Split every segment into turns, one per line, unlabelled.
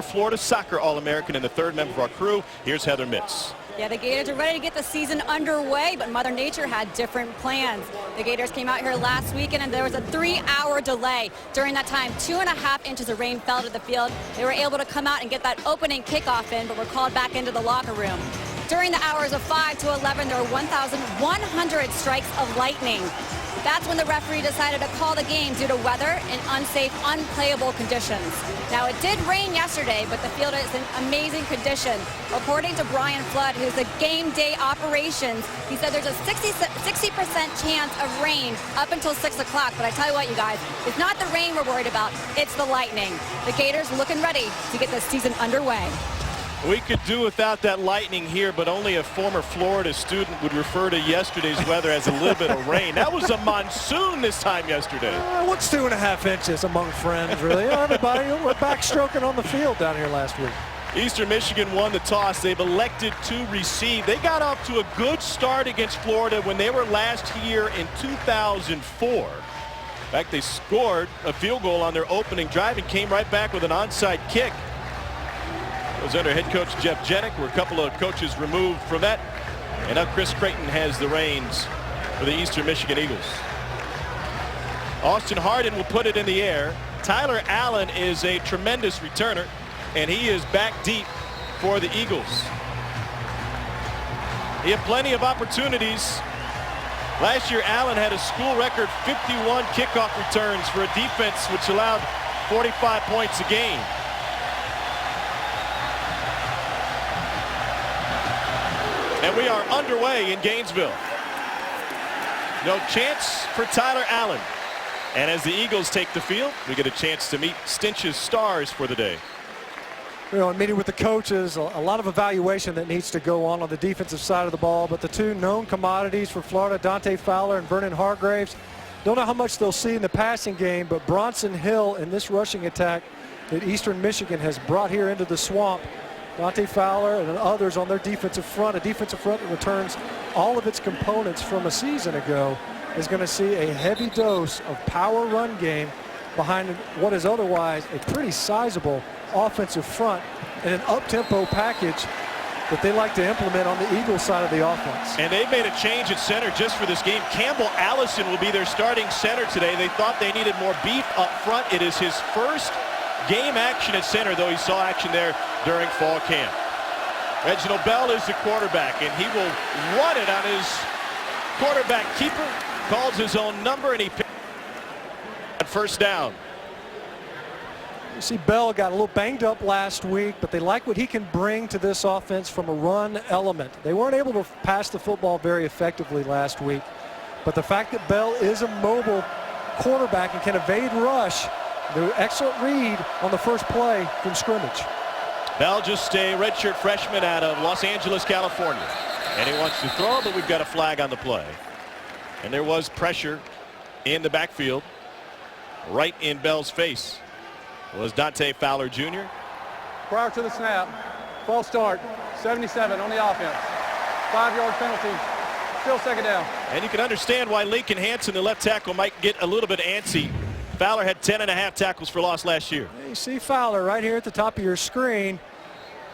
Florida soccer All-American and the third member of our crew. Here's Heather Mitz.
Yeah, the Gators are ready to get the season underway, but Mother Nature had different plans. The Gators came out here last weekend, and there was a 3-hour delay. During that time, 2.5 inches of rain fell to the field. They were able to come out and get that opening kickoff in, but were called back into the locker room. During the hours of 5 to 11, there were 1,100 strikes of lightning. That's when the referee decided to call the game due to weather and unsafe, unplayable conditions. Now, it did rain yesterday, but the field is in amazing condition. According to Brian Flood, who's the game day operations, he said there's a 60% chance of rain up until 6 o'clock. But I tell you what, you guys, it's not the rain we're worried about, it's the lightning. The Gators looking ready to get the season underway.
We could do without that lightning here, but only a former Florida student would refer to yesterday's weather as a little bit of rain. That was a monsoon this time yesterday.
What's 2.5 inches among friends, really? Everybody, we're backstroking on the field down here last week.
Eastern Michigan won the toss. They've elected to receive. They got off to a good start against Florida when they were last here in 2004. In fact, they scored a field goal on their opening drive and came right back with an onside kick. It was under head coach Jeff Jenick. We're a couple of coaches removed from that. And now Chris Creighton has the reins for the Eastern Michigan Eagles. Austin Hardin will put it in the air. Tyler Allen is a tremendous returner, and he is back deep for the Eagles. He had plenty of opportunities. Last year, Allen had a school record 51 kickoff returns for a defense which allowed 45 points a game. And we are underway in Gainesville. No chance for Tyler Allen. And as the Eagles take the field, we get a chance to meet Stinch's stars for the day.
You know, in meeting with the coaches, a lot of evaluation that needs to go on the defensive side of the ball. But the two known commodities for Florida, Dante Fowler and Vernon Hargraves, don't know how much they'll see in the passing game, but Bronson Hill in this rushing attack that Eastern Michigan has brought here into the swamp. Dante Fowler and others on their defensive front, a defensive front that returns all of its components from a season ago, is going to see a heavy dose of power run game behind what is otherwise a pretty sizable offensive front and an up-tempo package that they like to implement on the Eagles side of the offense.
And they've made a change at center just for this game. Campbell Allison will be their starting center today. They thought they needed more beef up front. It is his first game action at center, though he saw action there during fall camp. Reginald Bell is the quarterback, and he will run it on his quarterback keeper. Calls his own number, and he picks at first down.
You see Bell got a little banged up last week, but they like what he can bring to this offense from a run element. They weren't able to pass the football very effectively last week, but the fact that Bell is a mobile quarterback and can evade rush, the excellent read on the first play from scrimmage.
Bell, just a redshirt freshman out of Los Angeles, California. And he wants to throw, but we've got a flag on the play. And there was pressure in the backfield. Right in Bell's face was Dante Fowler Jr.
Prior to the snap, false start, 77 on the offense. 5-yard penalty, still second down.
And you can understand why Lincoln Hansen, the left tackle, might get a little bit antsy. Fowler had 10.5 tackles for loss last year.
You see Fowler right here at the top of your screen.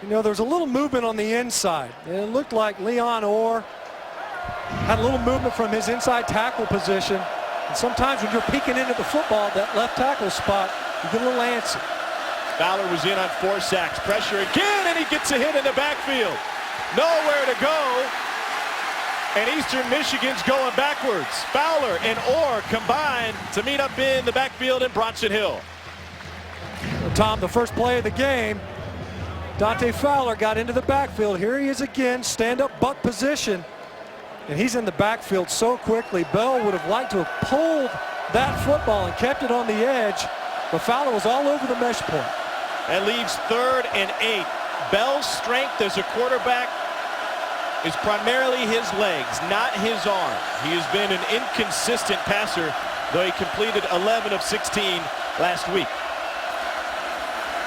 You know, there's a little movement on the inside. And it looked like Leon Orr had a little movement from his inside tackle position. And sometimes when you're peeking into the football, that left tackle spot, you get a little antsy.
Fowler was in on 4 sacks. Pressure again, and he gets a hit in the backfield. Nowhere to go. And Eastern Michigan's going backwards. Fowler and Orr combine to meet up in the backfield in Bronson Hill.
Well, Tom, the first play of the game, Dante Fowler got into the backfield. Here he is again, stand-up buck position. And he's in the backfield so quickly. Bell would have liked to have pulled that football and kept it on the edge, but Fowler was all over the mesh point.
That leaves 3rd and 8. Bell's strength as a quarterback is primarily his legs, not his arm. He has been an inconsistent passer, though he completed 11 of 16 last week.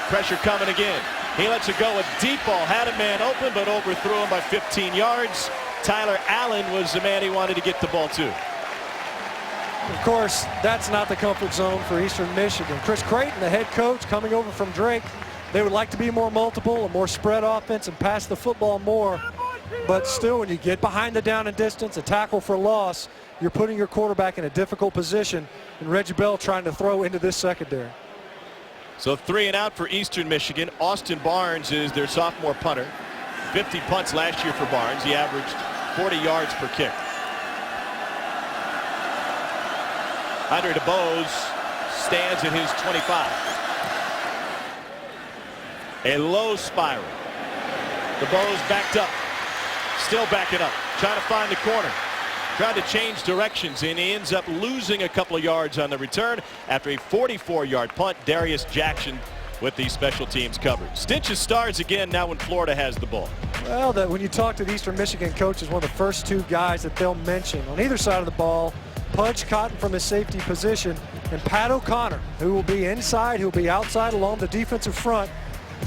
Pressure coming again. He lets it go. A deep ball, had a man open, but overthrew him by 15 yards. Tyler Allen was the man he wanted to get the ball to.
Of course, that's not the comfort zone for Eastern Michigan. Chris Creighton, the head coach, coming over from Drake, They would like to be more multiple, a more spread offense, and pass the football more. But still, when you get behind the down and distance, a tackle for loss, you're putting your quarterback in a difficult position, and Reggie Bell trying to throw into this secondary.
So 3 and out for Eastern Michigan. Austin Barnes is their sophomore punter. 50 punts last year for Barnes. He averaged 40 yards per kick. Andre DeBose stands at his 25. A low spiral. DeBose backed up. Still backing up. Trying to find the corner. Tried to change directions, and he ends up losing a couple of yards on the return after a 44-yard punt. Darius Jackson with the special teams coverage. Stinches stars again now when Florida has the ball.
Well, when you talk to the Eastern Michigan coaches, one of the first 2 guys that they'll mention on either side of the ball, Pudge Cotton from his safety position, and Pat O'Connor, who will be inside, who will be outside along the defensive front.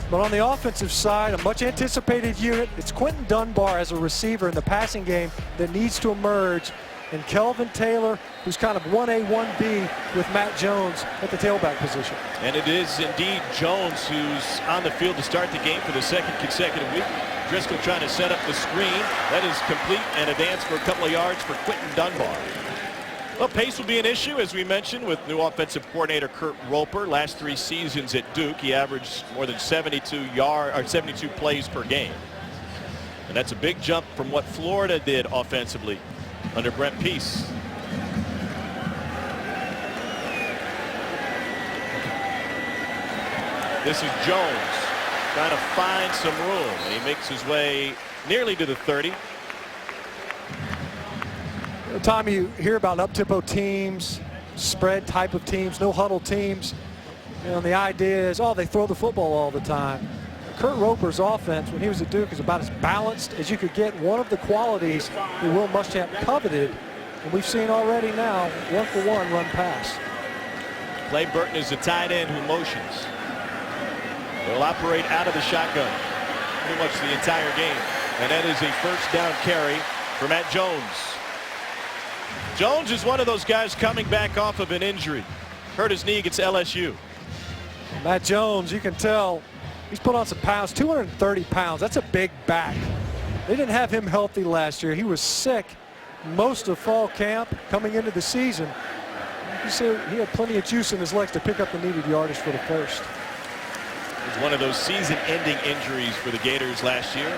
But on the offensive side, a much anticipated unit. It's Quentin Dunbar as a receiver in the passing game that needs to emerge, and Kelvin Taylor, who's kind of 1A, 1B with Matt Jones at the tailback position.
And it is indeed Jones who's on the field to start the game for the 2nd consecutive week. Driscoll trying to set up the screen. That is complete, and a dance for a couple of yards for Quentin Dunbar. Well, pace will be an issue, as we mentioned, with new offensive coordinator Kurt Roper. Last 3 seasons at Duke, he averaged more than 72 plays per game. And that's a big jump from what Florida did offensively under Brent Peace. This is Jones trying to find some room, and he makes his way nearly to the 30.
Tom, you hear about up-tempo teams, spread type of teams, no huddle teams. And the idea is, oh, they throw the football all the time. Kurt Roper's offense, when he was at Duke, is about as balanced as you could get. One of the qualities that Will Muschamp coveted, and we've seen already now, 1-for-1 run pass.
Clay Burton is the tight end who motions. They'll operate out of the shotgun pretty much the entire game. And that is a first down carry for Matt Jones. Jones is one of those guys coming back off of an injury. Hurt his knee against LSU.
Matt Jones, you can tell he's put on some pounds, 230 pounds. That's a big back. They didn't have him healthy last year. He was sick most of fall camp coming into the season. You see, he had plenty of juice in his legs to pick up the needed yardage for the first.
It was one of those season-ending injuries for the Gators last year.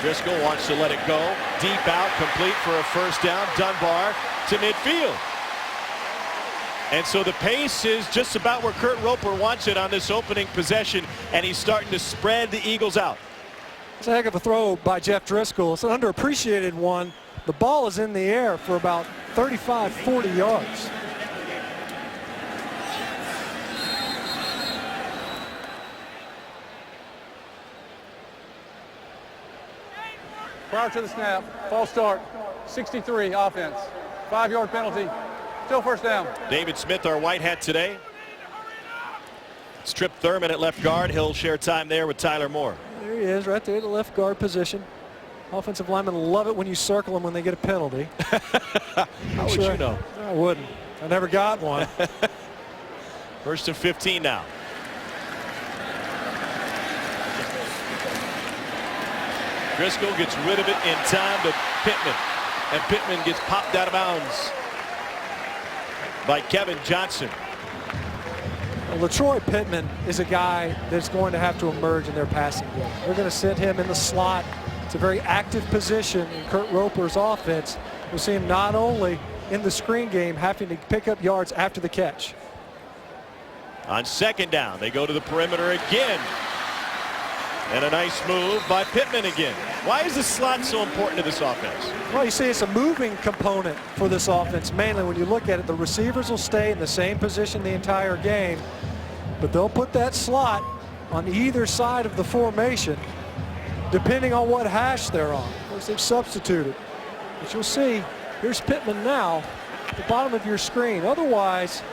Driscoll wants to let it go. Deep out, complete for a first down. Dunbar to midfield. And so the pace is just about where Kurt Roper wants it on this opening possession, and he's starting to spread the Eagles out.
It's a heck of a throw by Jeff Driscoll. It's an underappreciated one. The ball is in the air for about 35, 40 yards.
Prior to the snap, false start, 63 offense, 5-yard penalty, still first down.
David Smith, our white hat today. It's Trip Thurman at left guard. He'll share time there with Tyler Moore.
There he is, right there, the left guard position. Offensive linemen love it when you circle them when they get a penalty.
How would you know?
I wouldn't. I never got one.
First and 15 now. Driscoll gets rid of it in time to Pittman. And Pittman gets popped out of bounds by Kevin Johnson.
Well, LaTroy Pittman is a guy that's going to have to emerge in their passing game. They're going to sit him in the slot. It's a very active position in Kurt Roper's offense. We'll see him not only in the screen game having to pick up yards after the catch.
On second down, they go to the perimeter again. And a nice move by Pittman again. Why is the slot so important to this offense?
Well, you see, it's a moving component for this offense. Mainly when you look at it, the receivers will stay in the same position the entire game, but they'll put that slot on either side of the formation depending on what hash they're on. Of course, they've substituted. But you'll see, here's Pittman now at the bottom of your screen. Otherwise,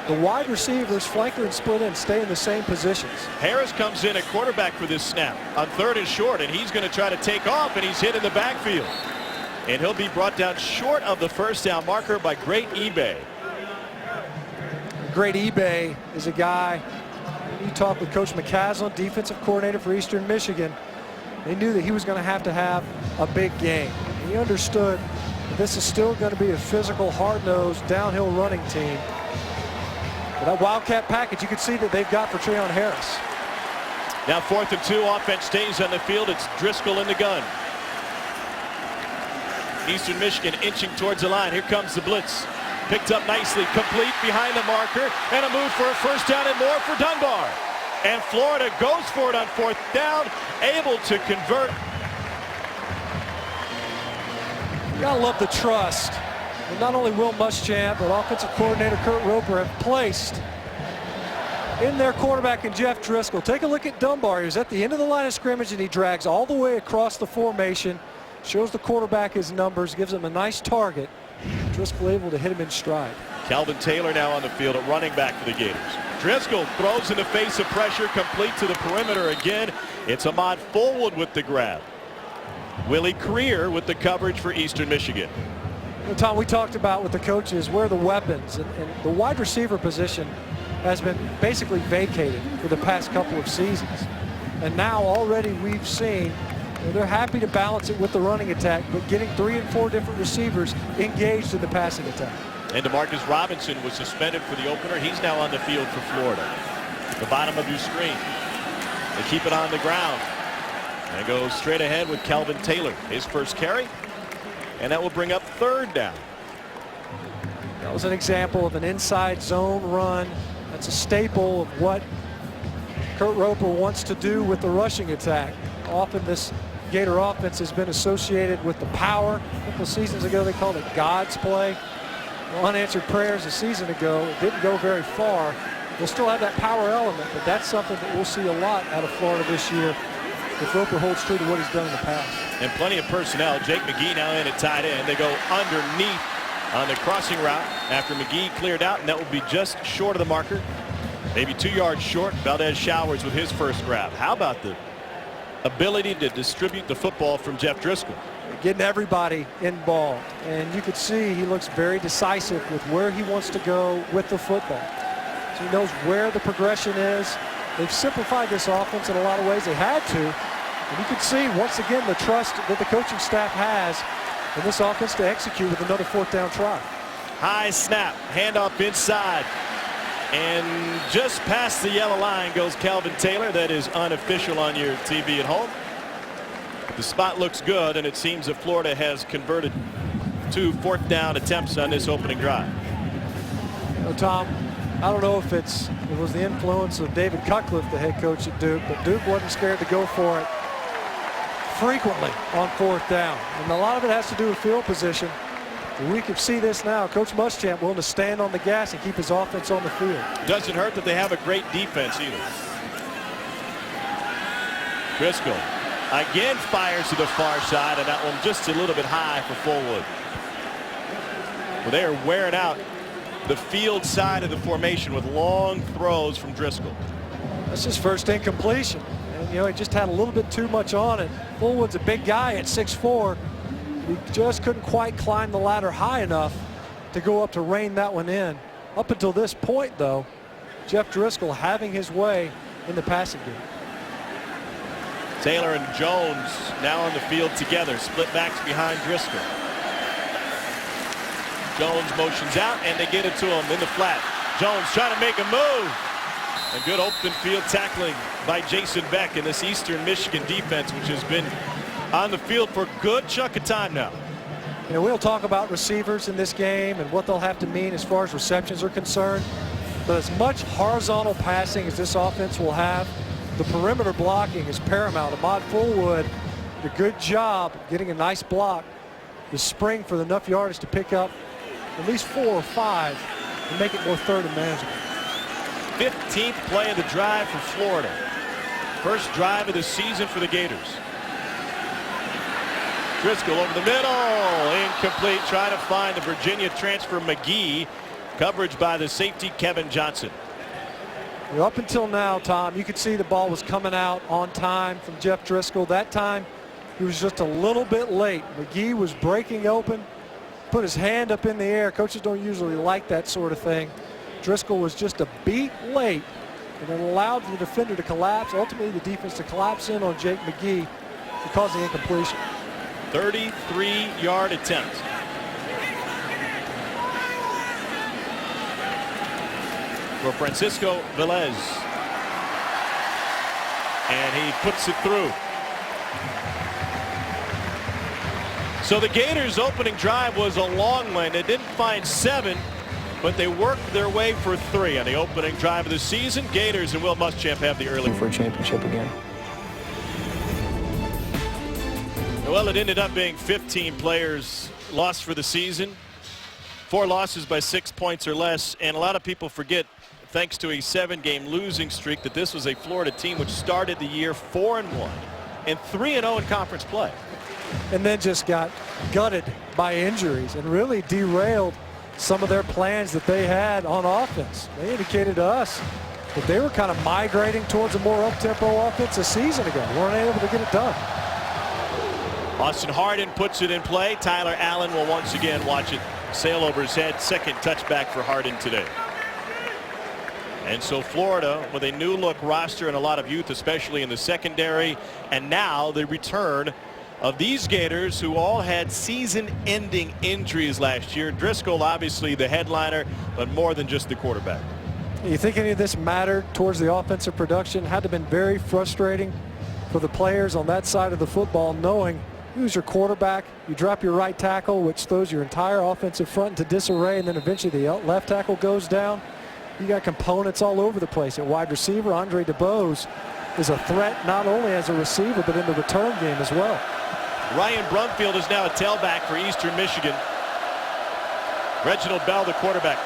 the wide receivers, flanker and split end, stay in the same positions.
Harris comes in at quarterback for this snap on 3rd and short, and he's going to try to take off, and he's hit in the backfield. And he'll be brought down short of the first down marker by Great eBay.
Great eBay is a guy, you talk with Coach McCaslin, defensive coordinator for Eastern Michigan, they knew that he was going to have a big game. And he understood that this is still going to be a physical, hard-nosed, downhill running team. But that Wildcat package, you can see that they've got for Treon Harris.
Now 4th and 2, offense stays on the field. It's Driscoll in the gun. Eastern Michigan inching towards the line. Here comes the blitz. Picked up nicely, complete behind the marker, and a move for a first down and more for Dunbar. And Florida goes for it on 4th down, able to convert.
You gotta love the trust that not only Will Muschamp, but offensive coordinator Kurt Roper have placed in their quarterback in Jeff Driscoll. Take a look at Dunbar. He was at the end of the line of scrimmage, and he drags all the way across the formation, shows the quarterback his numbers, gives him a nice target. Driscoll able to hit him in stride.
Calvin Taylor now on the field at running back for the Gators. Driscoll throws in the face of pressure, complete to the perimeter again. It's Ahmad Fullwood with the grab. Willie Creer with the coverage for Eastern Michigan.
You know, Tom, we talked about with the coaches where the weapons and the wide receiver position has been basically vacated for the past couple of seasons. And now already we've seen they're happy to balance it with the running attack, but getting 3 and 4 different receivers engaged in the passing attack.
And DeMarcus Robinson was suspended for the opener. He's now on the field for Florida. The bottom of your screen. They keep it on the ground. And go straight ahead with Calvin Taylor. His first carry. And that will bring up 3rd down.
That was an example of an inside zone run. That's a staple of what Kurt Roper wants to do with the rushing attack. Often this Gator offense has been associated with the power. A couple of seasons ago they called it God's play. Well, unanswered prayers a season ago. It didn't go very far. They'll still have that power element, but that's something that we'll see a lot out of Florida this year if Roper holds true to what he's done in the past.
And plenty of personnel. Jake McGee now in at tight end. They go underneath on the crossing route after McGee cleared out, and that will be just short of the marker. Maybe 2 yards short. Valdez Showers with his first grab. How about the ability to distribute the football from Jeff Driscoll?
Getting everybody involved, and you could see he looks very decisive with where he wants to go with the football. So he knows where the progression is. They've simplified this offense in a lot of ways. They had to, and you can see once again the trust that the coaching staff has in this offense to execute with another 4th down try.
High snap, handoff inside, and just past the yellow line goes Calvin Taylor. That is unofficial on your TV at home. The spot looks good, and it seems that Florida has converted 2 4th down attempts on this opening drive.
You know, Tom, I don't know if it was the influence of David Cutcliffe, the head coach at Duke, but Duke wasn't scared to go for it frequently on 4th down. And a lot of it has to do with field position. We can see this now. Coach Muschamp willing to stand on the gas and keep his offense on the field.
Doesn't hurt that they have a great defense either. Driscoll again fires to the far side, and that one just a little bit high for Fullwood. Well, they are wearing out the field side of the formation with long throws from Driscoll.
That's his first incompletion. And, you know, he just had a little bit too much on it. Fullwood's a big guy at 6'4". He just couldn't quite climb the ladder high enough to go up to rein that one in. Up until this point, though, Jeff Driscoll having his way in the passing game.
Taylor and Jones now on the field together. Split backs behind Driscoll. Jones motions out, and they get it to him in the flat. Jones trying to make a move. A good open field tackling by Jason Beck in this Eastern Michigan defense, which has been on the field for a good chunk of time now.
You know, we'll talk about receivers in this game and what they'll have to mean as far as receptions are concerned. But as much horizontal passing as this offense will have, the perimeter blocking is paramount. Ahmad Fullwood did a good job getting a nice block to spring for enough yardage to pick up at least 4 or 5 and make it more third and manageable.
15th play of the drive for Florida. First drive of the season for the Gators. Driscoll over the middle, incomplete, trying to find the Virginia transfer McGee. Coverage by the safety Kevin Johnson.
Well, up until now, Tom, you could see the ball was coming out on time from Jeff Driscoll. That time he was just a little bit late. McGee was breaking open, put his hand up in the air. Coaches don't usually like that sort of thing. Driscoll was just a beat late and it allowed the defender to collapse, ultimately the defense to collapse in on Jake McGee to cause the incompletion.
33-yard attempt. For Francisco Velez. And he puts it through. So the Gators' opening drive was a long one. They didn't find 7, but they worked their way for 3 on the opening drive of the season. Gators and Will Muschamp have the early
for a championship again.
Well, it ended up being 15 players lost for the season. 4 losses by 6 points or less, and a lot of people forget, thanks to a 7-game losing streak, that this was a Florida team which started the year 4-1 and 3-0 in conference play.
And then just got gutted by injuries and really derailed some of their plans that they had on offense. They indicated to us that they were kind of migrating towards a more up-tempo offense a season ago. Weren't able to get it done.
Austin Hardin puts it in play. Tyler Allen will once again watch it sail over his head. Second touchback for Hardin today. And so Florida with a new look roster and a lot of youth, especially in the secondary, and now the return of these Gators who all had season-ending injuries last year. Driscoll obviously the headliner, but more than just the quarterback.
You think any of this mattered towards the offensive production? Had to have been very frustrating for the players on that side of the football, knowing who's your quarterback. You drop your right tackle, which throws your entire offensive front into disarray, and then eventually the left tackle goes down. You got components all over the place. At wide receiver, Andre DeBose is a threat not only as a receiver, but in the return game as well.
Ryan Brumfield is now a tailback for Eastern Michigan. Reginald Bell, the quarterback.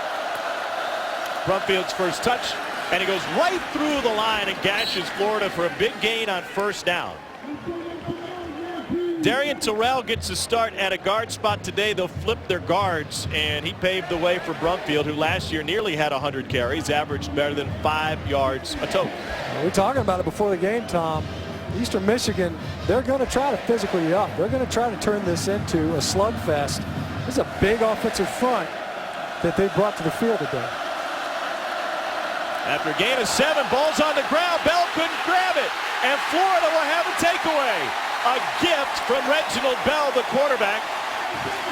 Brumfield's first touch, and he goes right through the line and gashes Florida for a big gain on first down. Darian Terrell gets a start at a guard spot today. They'll flip their guards, and he paved the way for Brumfield, who last year nearly had 100 carries, averaged better than 5 yards a total.
We were talking about it before the game, Tom. Eastern Michigan, they're going to try to physically you up. They're going to try to turn this into a slugfest. This is a big offensive front that they brought to the field today.
After a gain of 7, ball's on the ground. Bell couldn't grab it, and Florida will have a takeaway. A gift from Reginald Bell, the quarterback.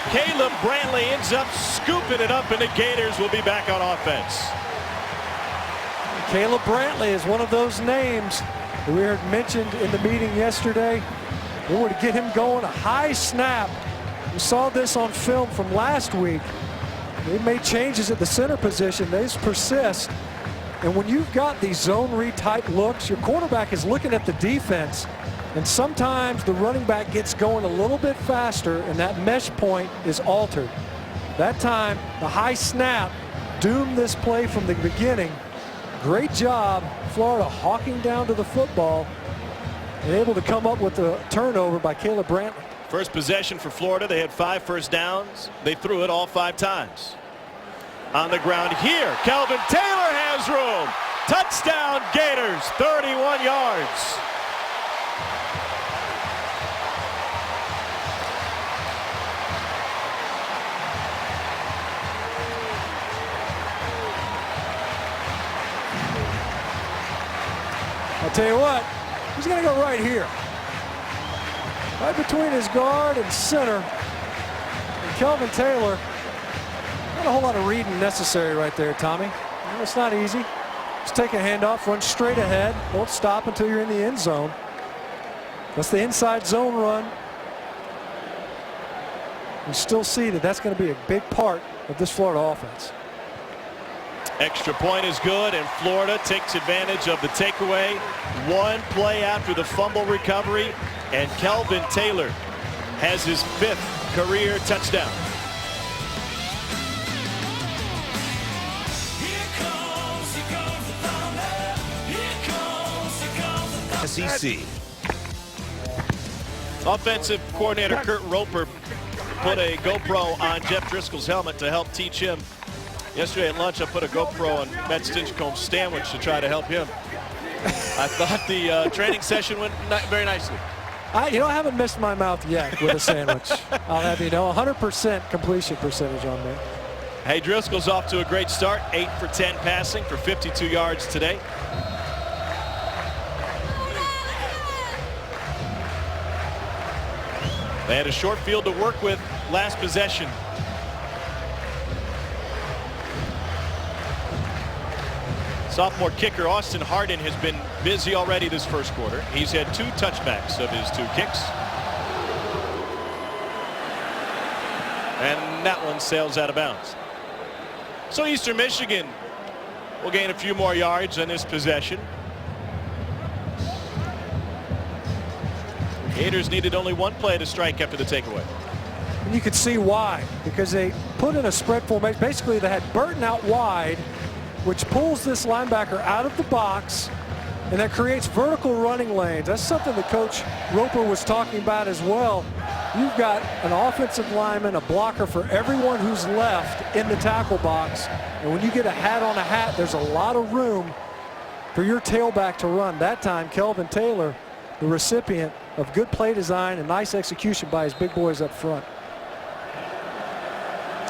Caleb Brantley ends up scooping it up, and the Gators will be back on offense.
Caleb Brantley is one of those names that we heard mentioned in the meeting yesterday. We were to get him going, a high snap. We saw this on film from last week. They made changes at the center position. They persist. And when you've got these zone read type looks, your quarterback is looking at the defense, and sometimes the running back gets going a little bit faster and that mesh point is altered. That time, the high snap doomed this play from the beginning. Great job, Florida hawking down to the football and able to come up with the turnover by Caleb Brantley.
First possession for Florida. They had 5 first downs. They threw it all 5 times. On the ground here, Kelvin Taylor has room. Touchdown Gators, 31 yards.
I'll tell you what, he's going to go right here. Right between his guard and center. And Kelvin Taylor, not a whole lot of reading necessary right there, Tommy. No, it's not easy. Just take a handoff, run straight ahead. Don't stop until you're in the end zone. That's the inside zone run. You still see that that's going to be a big part of this Florida offense.
Extra point is good, and Florida takes advantage of the takeaway. One play after the fumble recovery, and Kelvin Taylor has his 5th career touchdown.
SEC.
Offensive coordinator Kurt Roper put a GoPro on Jeff Driscoll's helmet to help teach him. Yesterday at lunch, I put a GoPro on Matt Stinchcomb's sandwich to try to help him. I thought the training session went very nicely.
I haven't missed my mouth yet with a sandwich. I'll have you know, 100% completion percentage on that.
Hey, Driscoll's off to a great start. 8 for 10 passing for 52 yards today. They had a short field to work with last possession. Sophomore kicker Austin Hardin has been busy already this first quarter. He's had 2 touchbacks of his 2 kicks. And that one sails out of bounds. So Eastern Michigan will gain a few more yards on this possession. Gators needed only 1 play to strike after the takeaway.
And you could see why, because they put in a spread formation. Basically, they had Burton out wide, which pulls this linebacker out of the box, and that creates vertical running lanes. That's something that Coach Roper was talking about as well. You've got an offensive lineman, a blocker for everyone who's left in the tackle box. And when you get a hat on a hat, there's a lot of room for your tailback to run. That time, Kelvin Taylor, the recipient of good play design and nice execution by his big boys up front.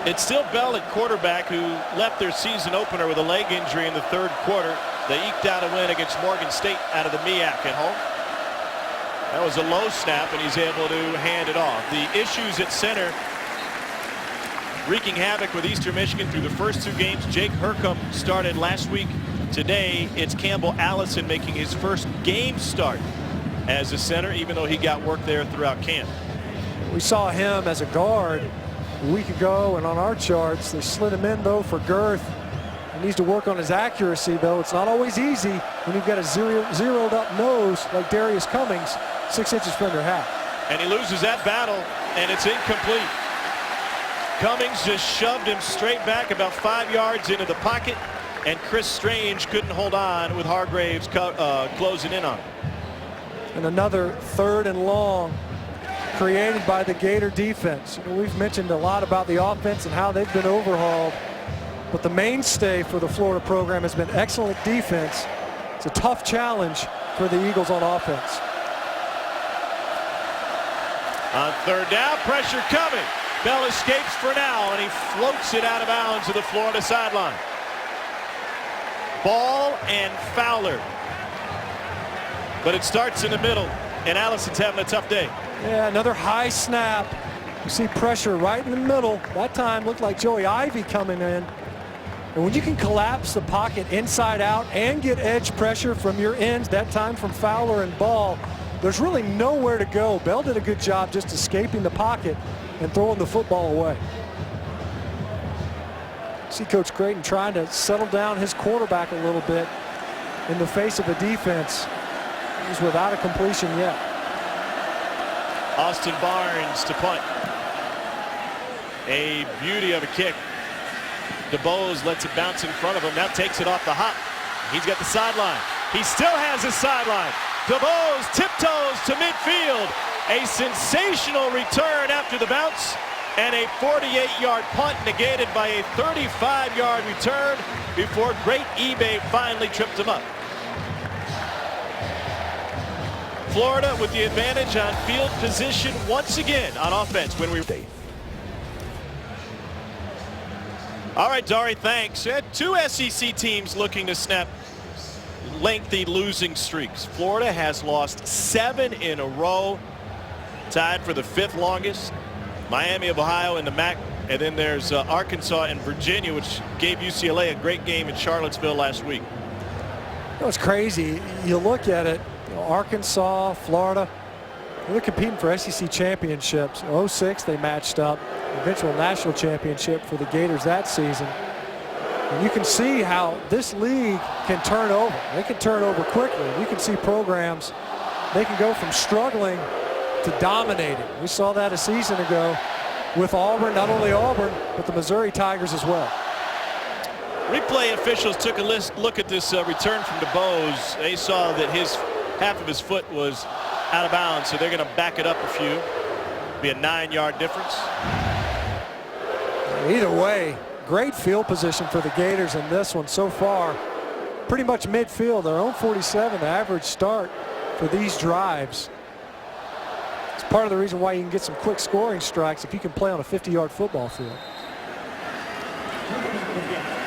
It's still Bell at quarterback, who left their season opener with a leg injury in the 3rd quarter. They eked out a win against Morgan State out of the MEAC at home. That was a low snap, and he's able to hand it off. The issues at center wreaking havoc with Eastern Michigan through the first 2 games. Jake Hercom started last week. Today, it's Campbell Allison making his first game start as a center, even though he got work there throughout camp.
We saw him as a guard a week ago, and on our charts, they slid him in, though, for girth. He needs to work on his accuracy, though. It's not always easy when you've got a zeroed up nose like Darius Cummings, 6 inches from your hat.
And he loses that battle, and it's incomplete. Cummings just shoved him straight back about 5 yards into the pocket, and Chris Strange couldn't hold on with Hargraves closing in on him.
And another 3rd and long created by the Gator defense. You know, we've mentioned a lot about the offense and how they've been overhauled, but the mainstay for the Florida program has been excellent defense. It's a tough challenge for the Eagles on offense.
On 3rd down, pressure coming. Bell escapes for now, and he floats it out of bounds to the Florida sideline. Ball and Fowler. But it starts in the middle, and Allison's having a tough day.
Yeah, another high snap. You see pressure right in the middle. That time looked like Joey Ivey coming in. And when you can collapse the pocket inside out and get edge pressure from your ends, that time from Fowler and Ball, there's really nowhere to go. Bell did a good job just escaping the pocket and throwing the football away. See Coach Creighton trying to settle down his quarterback a little bit in the face of a defense who's without a completion yet.
Austin Barnes to punt. A beauty of a kick. DeBose lets it bounce in front of him. Now takes it off the hop. He's got the sideline. He still has his sideline. DeBose tiptoes to midfield. A sensational return after the bounce, and a 48-yard punt negated by a 35-yard return before great eBay finally tripped him up. Florida with the advantage on field position once again on offense when we. All right, Dari, thanks. 2 SEC teams looking to snap lengthy losing streaks. Florida has lost 7 in a row, tied for the 5th longest. Miami of Ohio in the MAC, and then there's Arkansas and Virginia, which gave UCLA a great game in Charlottesville last week.
You know, it's crazy. You look at it, you know, Arkansas, Florida, they're competing for SEC championships. In 06, they matched up. Eventual national championship for the Gators that season. And you can see how this league can turn over. They can turn over quickly. You can see programs, they can go from struggling to dominating. We saw that a season ago with Auburn, not only Auburn, but the Missouri Tigers as well.
Replay officials took a look at this return from DeBose. They saw that half of his foot was out of bounds, so they're going to back it up a few. Be a 9-yard difference.
Either way, great field position for the Gators in this one so far. Pretty much midfield, their own 47, the average start for these drives. It's part of the reason why you can get some quick scoring strikes if you can play on a 50-yard football field.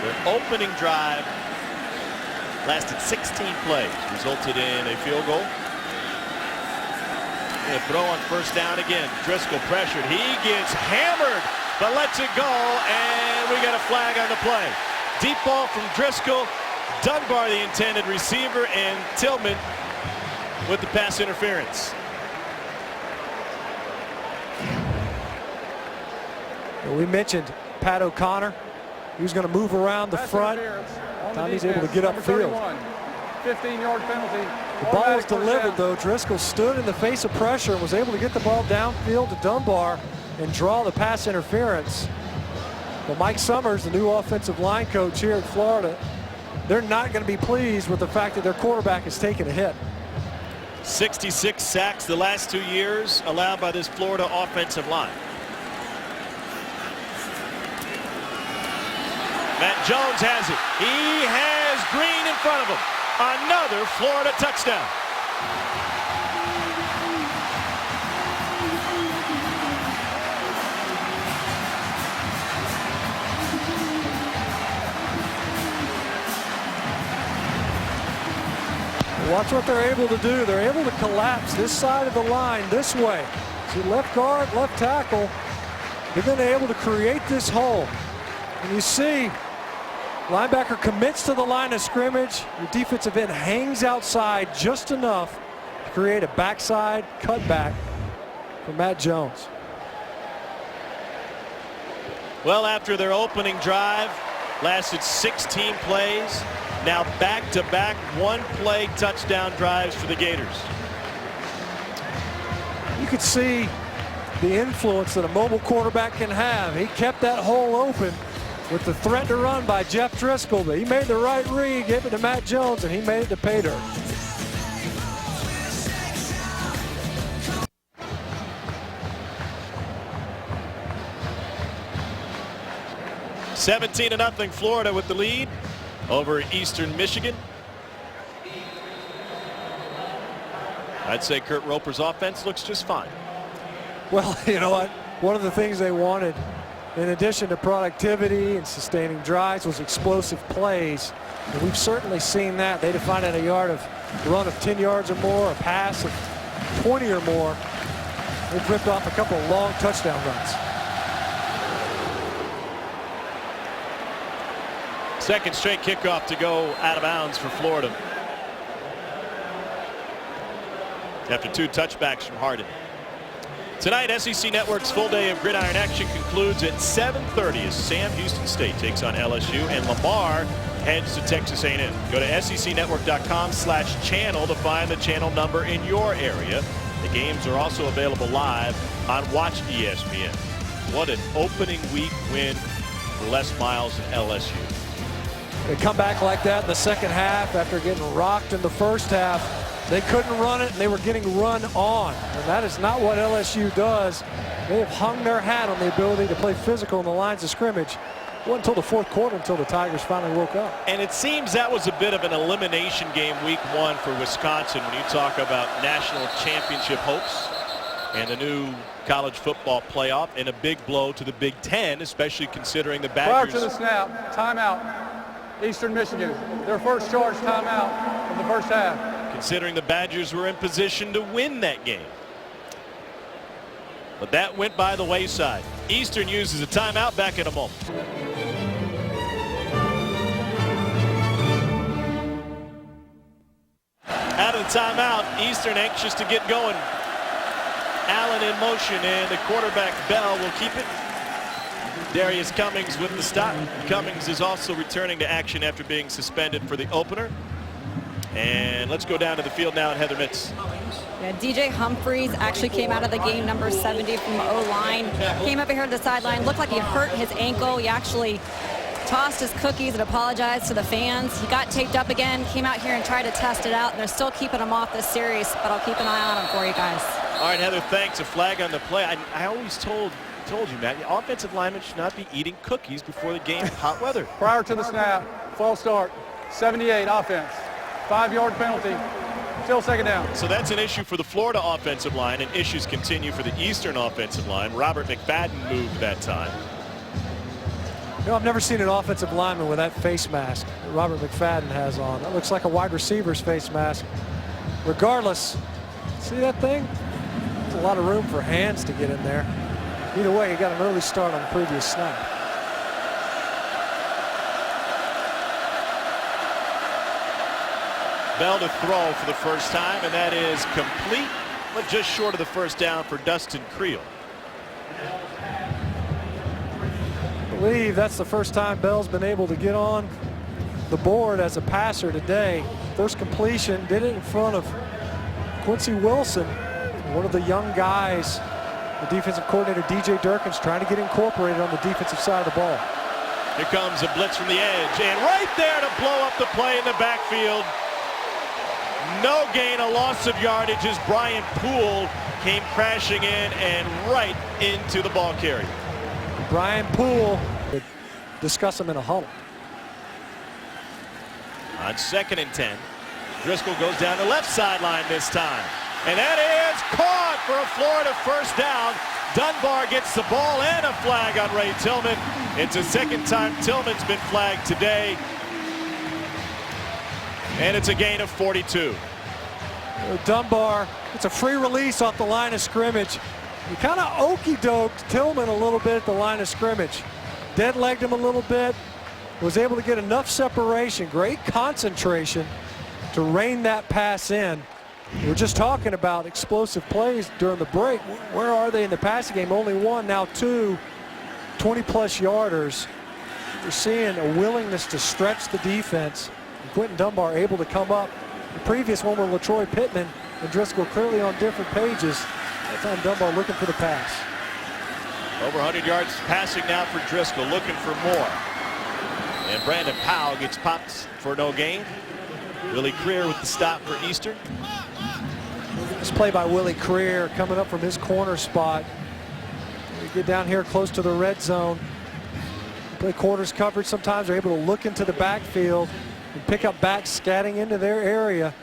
Their opening drive lasted 16 plays, resulted in a field goal. A throw on first down again. Driscoll pressured. He gets hammered, but lets it go, and we got a flag on the play. Deep ball from Driscoll. Dunbar, the intended receiver, and Tillman with the pass interference.
We mentioned Pat O'Connor. He was going to move around the front. Time he's able to get upfield.
15-yard penalty.
The ball was delivered, though. Driscoll stood in the face of pressure and was able to get the ball downfield to Dunbar and draw the pass interference. But Mike Summers, the new offensive line coach here at Florida, they're not going to be pleased with the fact that their quarterback has taken a hit.
66 sacks the last 2 years allowed by this Florida offensive line. Matt Jones has it. He has Green in front of him. Another Florida touchdown.
Watch what they're able to do. They're able to collapse this side of the line this way. See, left guard, left tackle. They're going to be able to create this hole. And you see, linebacker commits to the line of scrimmage. The defensive end hangs outside just enough to create a backside cutback for Matt Jones.
Well, after their opening drive, lasted 16 plays. Now back-to-back one-play touchdown drives for the Gators.
You could see the influence that a mobile quarterback can have. He kept that hole open with the threat to run by Jeff Driscoll, but he made the right read, gave it to Matt Jones, and he made it to pay dirt.
(17-0) Florida with the lead over Eastern Michigan. I'd say Kurt Roper's offense looks just fine.
Well, you know what? One of the things they wanted, in addition to productivity and sustaining drives, was explosive plays. And we've certainly seen that. They defined it a run of 10 yards or more, a pass of 20 or more. They've ripped off a couple of long touchdown runs.
Second straight kickoff to go out of bounds for Florida after 2 touchbacks from Harden. Tonight, SEC Network's full day of gridiron action concludes at 7:30 as Sam Houston State takes on LSU and Lamar heads to Texas A&M. Go to secnetwork.com/channel to find the channel number in your area. The games are also available live on Watch ESPN. What an opening week win for Les Miles and LSU.
They come back like that in the second half after getting rocked in the first half. They couldn't run it, and they were getting run on. And that is not what LSU does. They have hung their hat on the ability to play physical in the lines of scrimmage. It wasn't until the fourth quarter until the Tigers finally woke up.
And it seems that was a bit of an elimination game week 1 for Wisconsin when you talk about national championship hopes and the new college football playoff, and a big blow to the Big Ten, especially considering the Badgers.
Prior to the snap, timeout. Eastern Michigan, their first charge timeout of the first half.
Considering the Badgers were in position to win that game. But that went by the wayside. Eastern uses a timeout. Back in a moment. Out of the timeout, Eastern anxious to get going. Allen in motion, and the quarterback Bell will keep it. Darius Cummings with the stop. Cummings is also returning to action after being suspended for the opener. And let's go down to the field now, and Heather Mitz.
Yeah, DJ Humphreys actually came out of the game, number 70 from the O-line. Came up here to the sideline, looked like he hurt his ankle. He actually tossed his cookies and apologized to the fans. He got taped up again, came out here and tried to test it out. And they're still keeping him off this series, but I'll keep an eye on him for you guys.
All right, Heather, thanks. A flag on the play. I always told you, Matt, the offensive linemen should not be eating cookies before the game in hot weather.
Prior to the snap, false start, 78 offense, 5-yard penalty, still second down.
So that's an issue for the Florida offensive line, and issues continue for the Eastern offensive line. Robert McFadden moved that time.
You know, I've never seen an offensive lineman with that face mask that Robert McFadden has on. That looks like a wide receiver's face mask. Regardless, see that thing? There's a lot of room for hands to get in there. Either way, he got an early start on the previous snap.
Bell to throw for the first time, and that is complete, but just short of the first down for Dustin Creel.
I believe that's the first time Bell's been able to get on the board as a passer today. First completion, did it in front of Quincy Wilson, one of the young guys. The defensive coordinator, DJ Durkin's trying to get incorporated on the defensive side of the ball.
Here comes a blitz from the edge, and right there to blow up the play in the backfield. No gain, a loss of yardage as Brian Poole came crashing in and right into the ball carrier.
Brian Poole, discuss him in a huddle.
On 2nd and 10, Driscoll goes down the left sideline this time. And that is caught for a Florida first down. Dunbar gets the ball and a flag on Ray Tillman. It's the second time Tillman's been flagged today. And it's a gain of 42.
Dunbar, it's a free release off the line of scrimmage. He kind of okey-doked Tillman a little bit at the line of scrimmage. Dead-legged him a little bit. Was able to get enough separation, great concentration to rein that pass in. We were just talking about explosive plays during the break. Where are they in the passing game? Only one, now two 20-plus yarders. We're seeing a willingness to stretch the defense. Quentin Dunbar able to come up. The previous one with LaTroy Pittman and Driscoll clearly on different pages. That time Dunbar looking for the pass.
Over 100 yards passing now for Driscoll, looking for more. And Brandon Powell gets popped for no gain. Willie Creer with the stop for Eastern.
This play by Willie Creer coming up from his corner spot. We get down here close to the red zone. Play quarters coverage sometimes. They're able to look into the backfield and pick up backs scatting into their area.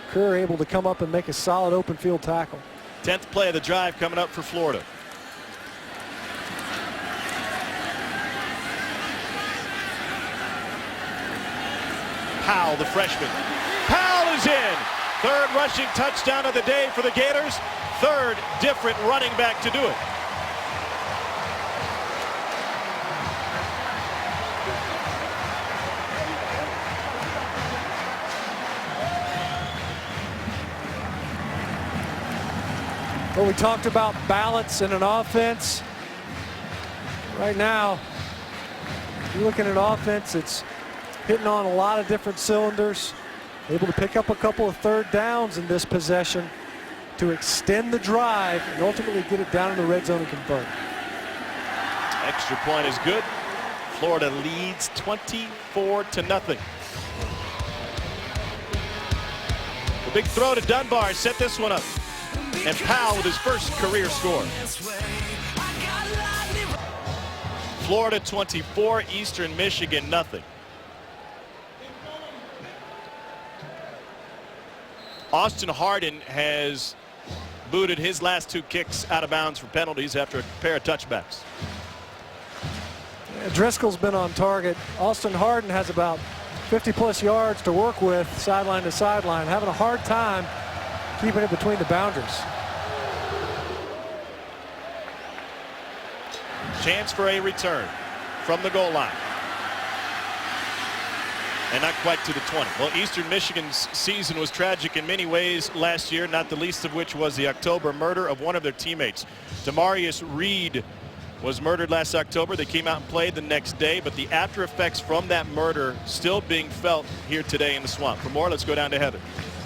Creer able to come up and make a solid open field tackle.
10th play of the drive coming up for Florida. Powell, the freshman. Powell is in. Third rushing touchdown of the day for the Gators. Third different running back to do it.
Well, we talked about balance in an offense. Right now, you're looking at an offense that's hitting on a lot of different cylinders, able to pick up a couple of third downs in this possession to extend the drive and ultimately get it down in the red zone and convert.
Extra point is good. Florida leads 24-0. The big throw to Dunbar set this one up. And Powell with his first career score. Florida 24, Eastern Michigan nothing. Austin Hardin has booted his last two kicks out of bounds for penalties after a pair of touchbacks.
Yeah, Driscoll's been on target. Austin Hardin has about 50-plus yards to work with sideline to sideline, having a hard time keeping it between the boundaries.
Chance for a return from the goal line. And not quite to the 20. Well, Eastern Michigan's season was tragic in many ways last year, not the least of which was the October murder of one of their teammates. Demarius Reed was murdered last October. They came out and played the next day, but the after effects from that murder still being felt here today in the Swamp. For more, let's go down to Heather.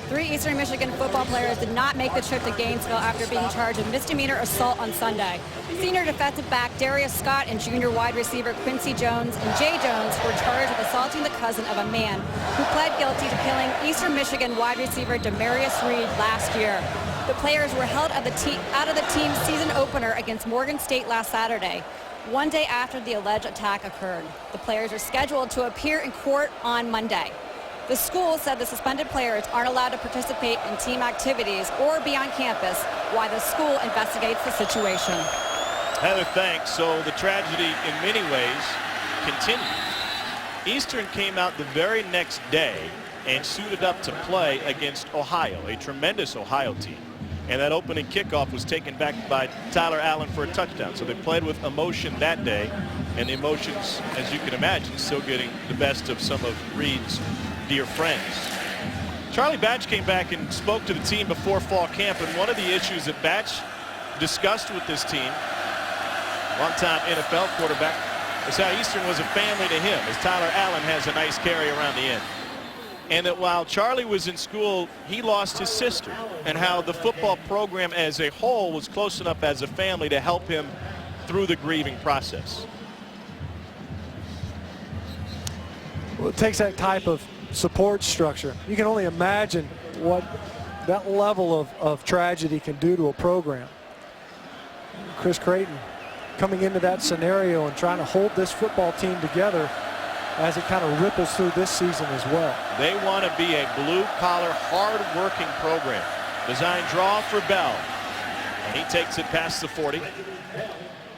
3 Eastern Michigan football players did not make the trip to Gainesville after being charged with misdemeanor assault on Sunday. Senior defensive back Darius Scott and junior wide receiver Quincy Jones and Jay Jones were charged with assaulting the cousin of a man who pled guilty to killing Eastern Michigan wide receiver Demarius Reed last year. The players were held out of the team's season opener against Morgan State last Saturday, one day after the alleged attack occurred. The players are scheduled to appear in court on Monday. The school said the suspended players aren't allowed to participate in team activities or be on campus while the school investigates the situation.
Heather, thanks. So the tragedy in many ways continued. Eastern came out the very next day and suited up to play against Ohio, a tremendous Ohio team. And that opening kickoff was taken back by Tyler Allen for a touchdown. So they played with emotion that day, and the emotions, as you can imagine, still getting the best of some of Reed's dear friends. Charlie Batch came back and spoke to the team before fall camp, and one of the issues that Batch discussed with this team, longtime NFL quarterback, is how Eastern was a family to him, as Tyler Allen has a nice carry around the end. And that while Charlie was in school, he lost his sister, and how the football program as a whole was close enough as a family to help him through the grieving process.
Well, it takes that type of support structure. You can only imagine what that level of tragedy can do to a program. Chris Creighton coming into that scenario and trying to hold this football team together as it kind of ripples through this season as well.
They want to be a blue-collar, hard-working program. Design draw for Bell. And he takes it past the 40.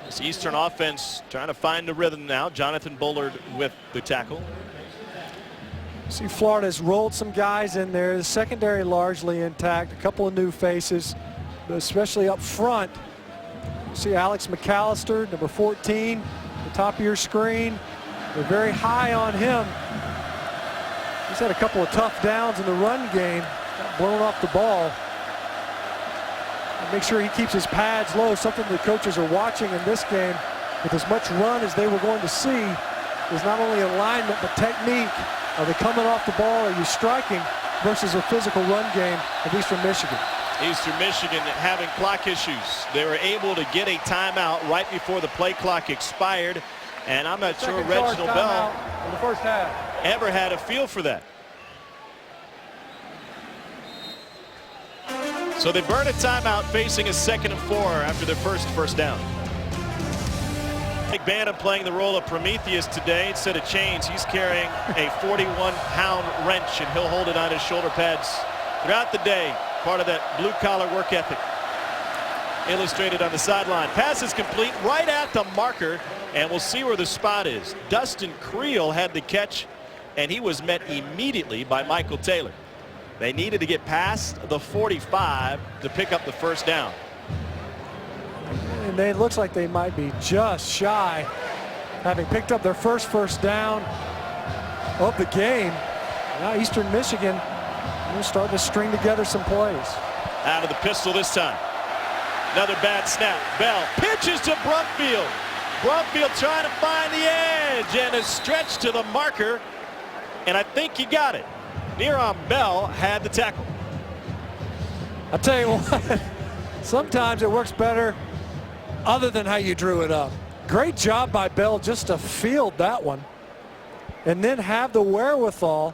This Eastern offense trying to find the rhythm now. Jonathan Bullard with the tackle.
See, Florida's rolled some guys in there. The secondary largely intact. A couple of new faces, but especially up front. See Alex McAllister, number 14, the top of your screen. They're very high on him. He's had a couple of tough downs in the run game, got blown off the ball. And make sure he keeps his pads low, something the coaches are watching in this game. With as much run as they were going to see, is not only alignment but technique. Are they coming off the ball? Are you striking? Versus a physical run game of Eastern Michigan.
Eastern Michigan having clock issues. They were able to get a timeout right before the play clock expired. And I'm not sure Reginald Bell
in the first half
ever had a feel for that. So they burn a timeout facing a 2nd and 4 after their first down. Nick Banham playing the role of Prometheus today instead of chains. He's carrying a 41-pound wrench, and he'll hold it on his shoulder pads throughout the day. Part of that blue-collar work ethic. Illustrated on the sideline. Pass is complete right at the marker, and we'll see where the spot is. Dustin Creel had the catch, and he was met immediately by Michael Taylor. They needed to get past the 45 to pick up the first down.
And it looks like they might be just shy, having picked up their first down of the game. Now Eastern Michigan starting to string together some plays.
Out of the pistol this time. Another bad snap. Bell pitches to Brumfield. Brumfield trying to find the edge, and a stretch to the marker, and I think he got it. Neron Bell had the tackle.
I'll tell you what, sometimes it works better other than how you drew it up. Great job by Bell just to field that one and then have the wherewithal,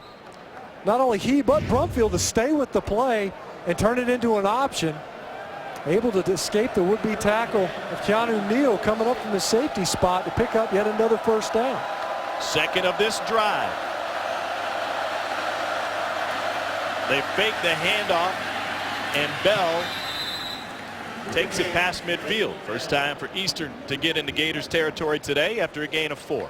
not only he but Brumfield, to stay with the play and turn it into an option. Able to escape the would-be tackle of Keanu Neal coming up from the safety spot to pick up yet another first down.
Second of this drive. They fake the handoff, and Bell takes it past midfield. First time for Eastern to get into Gators territory today after a gain of 4.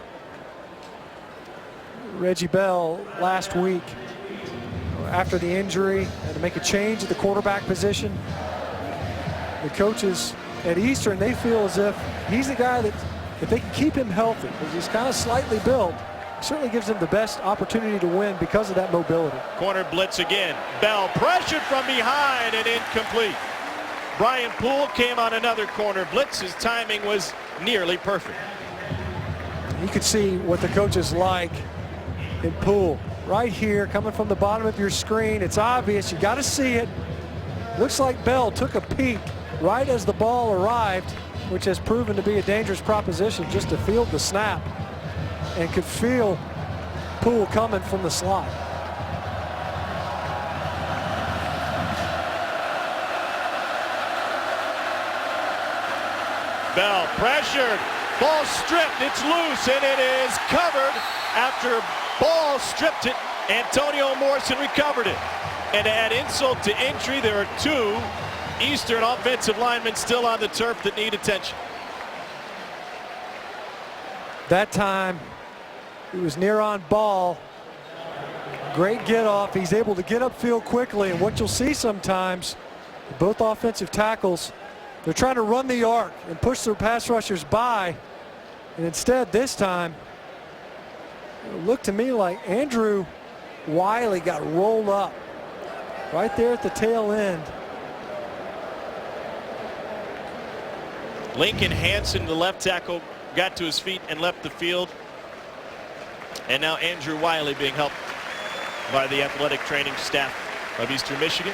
Reggie Bell last week, after the injury, had to make a change at the quarterback position. The coaches at Eastern, they feel as if he's the guy that if they can keep him healthy, because he's kind of slightly built, certainly gives them the best opportunity to win because of that mobility.
Corner blitz again. Bell pressured from behind and incomplete. Brian Poole came on another corner blitz. His timing was nearly perfect.
You could see what the coaches like in Poole. Right here, coming from the bottom of your screen. It's obvious. You got to see it. Looks like Bell took a peek right as the ball arrived, which has proven to be a dangerous proposition just to field the snap, and could feel Poole coming from the slot.
Bell pressured, ball stripped, it's loose, and it is covered after ball stripped it. Antonio Morrison recovered it. And to add insult to injury, there are 2 Eastern offensive linemen still on the turf that need attention.
That time, He was near on ball. Great get off. He's able to get upfield quickly, and what you'll see sometimes, both offensive tackles, they're trying to run the arc and push their pass rushers by, and instead this time it looked to me like Andrew Wiley got rolled up right there at the tail end.
Lincoln Hansen, the left tackle, got to his feet and left the field. And now Andrew Wiley being helped by the athletic training staff of Eastern Michigan.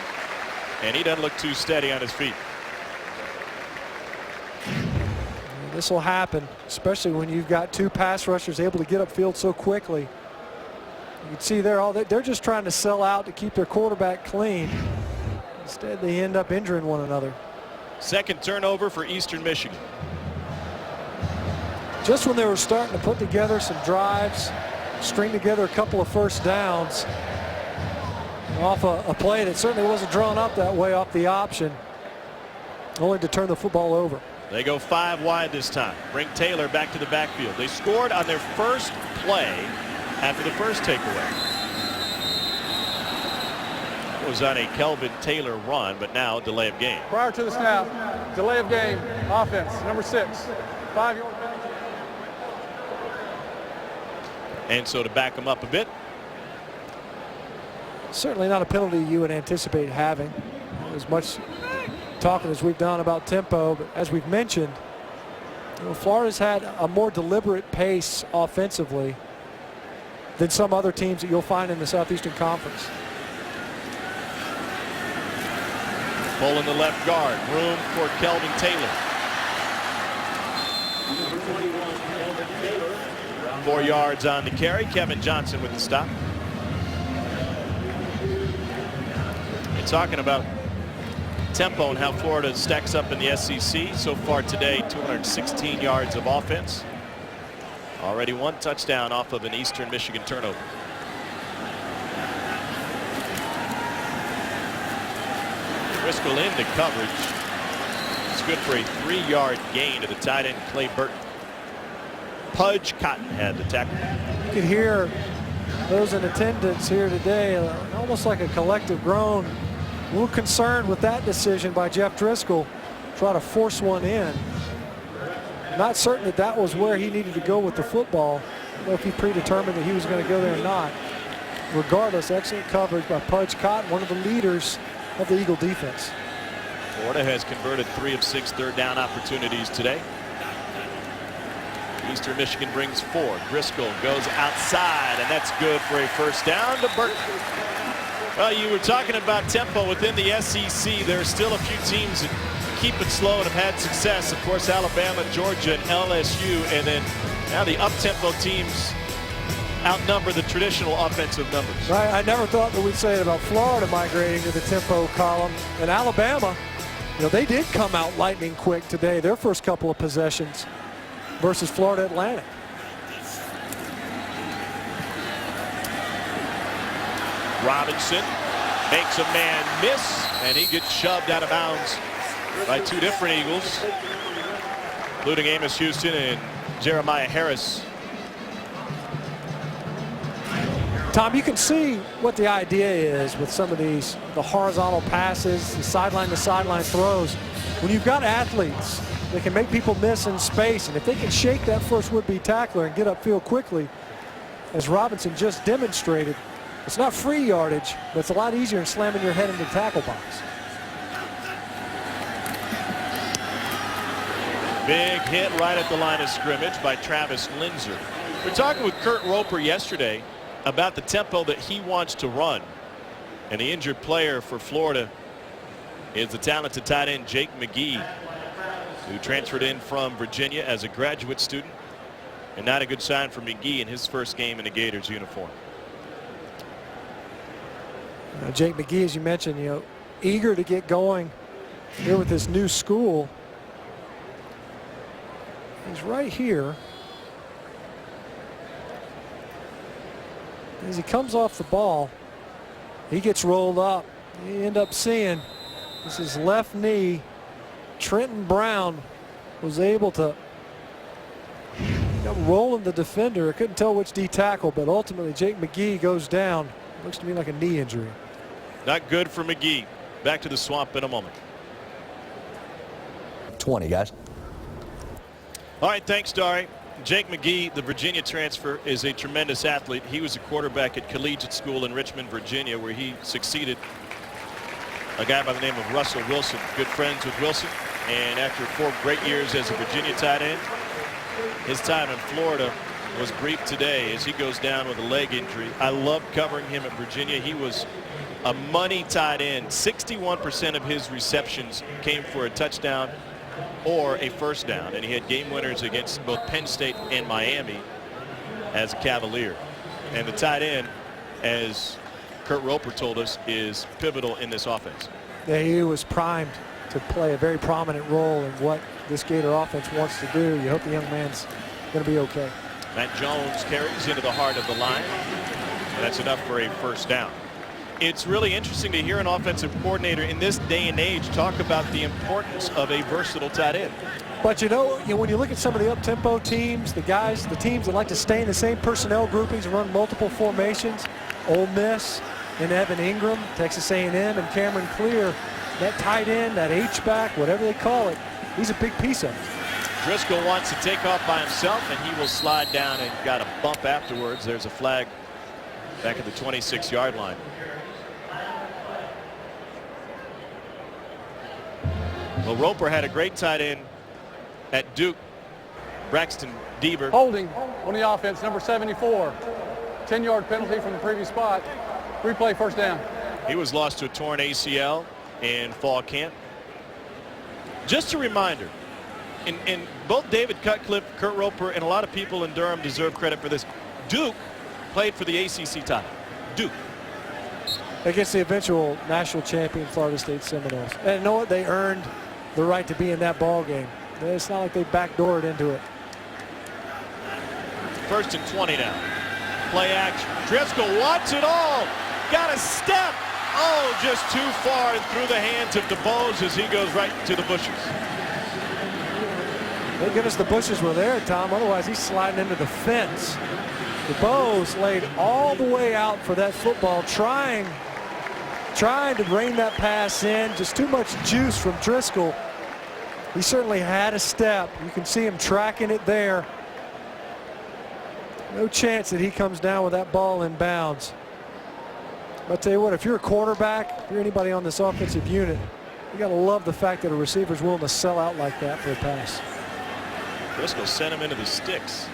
And he doesn't look too steady on his feet.
This will happen, especially when you've got two pass rushers able to get upfield so quickly. You can see they're just trying to sell out to keep their quarterback clean. Instead, they end up injuring one another.
Second turnover for Eastern Michigan.
Just when they were starting to put together some drives, string together a couple of first downs off a play that certainly wasn't drawn up that way off the option, only to turn the football over.
They go 5 wide this time. Bring Taylor back to the backfield. They scored on their first play after the first takeaway. It was on a Kelvin Taylor run, but now delay of game.
Prior to the snap, delay of game, offense, number 6, 5-yard penalty.
And so to back them up a bit.
Certainly not a penalty you would anticipate having. As much talking as we've done about tempo, but as we've mentioned, Florida's had a more deliberate pace offensively than some other teams that you'll find in the Southeastern Conference.
Pull in the left guard. Room for Kelvin Taylor. 4 yards on the carry. Kevin Johnson with the stop. You're talking about tempo and how Florida stacks up in the SEC. So far today, 216 yards of offense. Already 1 touchdown off of an Eastern Michigan turnover. Driscoll into coverage. It's good for a 3-yard gain to the tight end, Clay Burton. Pudge Cotton had the tackle.
You could hear those in attendance here today, almost like a collective groan. A little concerned with that decision by Jeff Driscoll. Try to force one in. Not certain that that was where he needed to go with the football. I don't know if he predetermined that he was going to go there or not. Regardless, excellent coverage by Pudge Cotton, one of the leaders of the Eagle defense.
Florida has converted 3 of 6 third down opportunities today. Eastern Michigan brings 4. Driscoll goes outside, and that's good for a first down to Burton. Well, you were talking about tempo within the SEC. There are still a few teams that keep it slow and have had success. Of course, Alabama, Georgia, and LSU, and then now the up-tempo teams outnumber the traditional offensive numbers.
Right, I never thought that we'd say it about Florida migrating to the tempo column. And Alabama, they did come out lightning quick today, their first couple of possessions versus Florida Atlantic.
Robinson makes a man miss, and he gets shoved out of bounds by 2 different Eagles, including Amos Houston and Jeremiah Harris.
Tom, you can see what the idea is with some of these, the horizontal passes, the sideline to sideline throws. When you've got athletes that can make people miss in space, and if they can shake that first would-be tackler and get upfield quickly, as Robinson just demonstrated, it's not free yardage, but it's a lot easier than slamming your head into the tackle box.
Big hit right at the line of scrimmage by Travis Linzer. We're talking with Kurt Roper yesterday about the tempo that he wants to run. And the injured player for Florida is the talented tight end Jake McGee, who transferred in from Virginia as a graduate student. And not a good sign for McGee in his first game in the Gators uniform.
Jake McGee, as you mentioned, eager to get going here with this new school. He's right here. As he comes off the ball, he gets rolled up. You end up seeing this is left knee. Trenton Brown was able to rolling the defender. I couldn't tell which D tackle, but ultimately Jake McGee goes down. Looks to me like a knee injury.
Not good for McGee. Back to the Swamp in a moment.
20, guys.
All right, thanks, Dari. Jake McGee, the Virginia transfer, is a tremendous athlete. He was a quarterback at collegiate school in Richmond, Virginia, where he succeeded a guy by the name of Russell Wilson. Good friends with Wilson. And after 4 great years as a Virginia tight end, his time in Florida was brief today as he goes down with a leg injury. I loved covering him at Virginia. He was a money tight end. 61% of his receptions came for a touchdown or a first down, and he had game winners against both Penn State and Miami as a Cavalier. And the tight end, as Kurt Roper told us, is pivotal in this offense.
Yeah, he was primed to play a very prominent role in what this Gator offense wants to do. You hope the young man's going to be okay.
Matt Jones carries into the heart of the line, and that's enough for a first down. It's really interesting to hear an offensive coordinator in this day and age talk about the importance of a versatile tight end.
But you know, when you look at some of the up-tempo teams, the teams that like to stay in the same personnel groupings and run multiple formations, Ole Miss and Evan Ingram, Texas A&M and Cameron Clear, that tight end, that H-back, whatever they call it, he's a big piece of it.
Driscoll wants to take off by himself, and he will slide down and got a bump afterwards. There's a flag back at the 26-yard line. Well, Roper had a great tight end at Duke, Braxton Deaver.
Holding on the offense, number 74. 10-yard penalty from the previous spot. Replay, first down.
He was lost to a torn ACL in fall camp. Just a reminder, and both David Cutcliffe, Kurt Roper, and a lot of people in Durham deserve credit for this. Duke played for the ACC title. Duke.
Against the eventual national champion Florida State Seminoles. And you know what? They earned the right to be in that ball game. It's not like they backdoored into it.
1st and 20 now. Play action. Driscoll wants it all. Got a step. Oh, just too far and through the hands of DeBose as he goes right to the bushes.
Thank goodness the bushes were there, Tom. Otherwise, he's sliding into the fence. DeBose laid all the way out for that football, trying to rein that pass in. Just too much juice from Driscoll. He certainly had a step. You can see him tracking it there. No chance that he comes down with that ball in bounds. But I'll tell you what, if you're a quarterback, if you're anybody on this offensive unit, you got to love the fact that a receiver's willing to sell out like that for a pass.
Driscoll sent him into the sticks.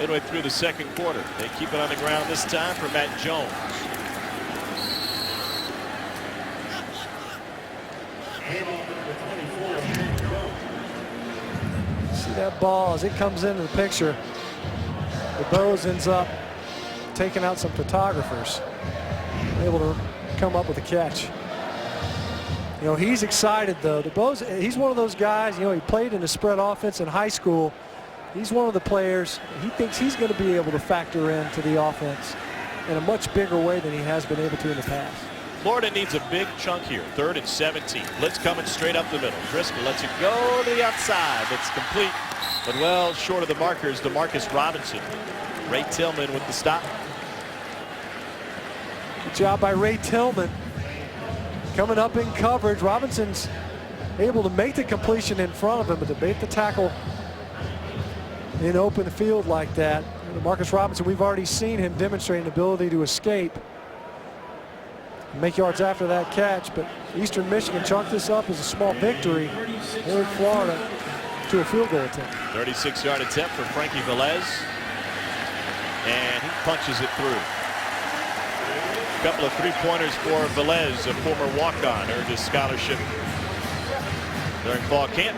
Midway through the second quarter. They keep it on the ground this time for Matt Jones.
See that ball as it comes into the picture. DeBose ends up taking out some photographers, able to come up with a catch. You know, he's excited though. DeBose, he's one of those guys, you know, he played in a spread offense in high school. He's one of the players, he thinks he's going to be able to factor into the offense in a much bigger way than he has been able to in the past.
Florida needs a big chunk here. 3rd and 17. Blitz coming straight up the middle. Driscoll lets it go to the outside. It's complete, but well short of the markers. DeMarcus Robinson. Ray Tillman with the stop.
Good job by Ray Tillman. Coming up in coverage. Robinson's able to make the completion in front of him, but to bait the tackle in open field like that. Marcus Robinson, we've already seen him demonstrate an ability to escape, make yards after that catch, but Eastern Michigan chalked this up as a small victory in Florida to a field goal attempt.
36-yard attempt for Frankie Velez, and he punches it through. A couple of three-pointers for Velez, a former walk-on, earned his scholarship during fall camp.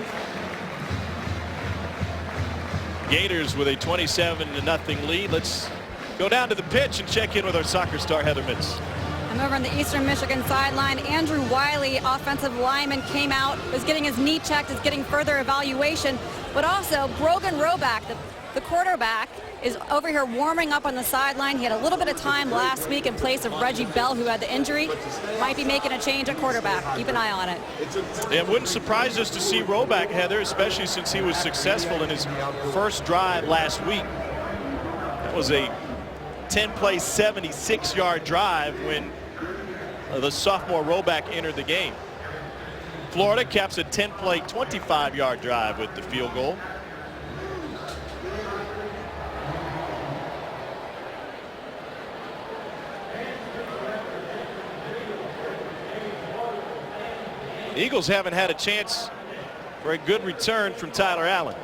Gators with a 27-0 lead. Let's go down to the pitch and check in with our soccer star Heather Mitz.
I'm over on the Eastern Michigan sideline. Andrew Wiley, offensive lineman, came out, was getting his knee checked, is getting further evaluation, but also Brogan Roback, the quarterback, is over here warming up on the sideline. He had a little bit of time last week in place of Reggie Bell, who had the injury. Might be making a change at quarterback. Keep an eye on it.
It wouldn't surprise us to see Roback, Heather, especially since he was successful in his first drive last week. That was a 10-play, 76-yard drive when the sophomore Roback entered the game. Florida caps a 10-play, 25-yard drive with the field goal. The Eagles haven't had a chance for a good return from Tyler Allen.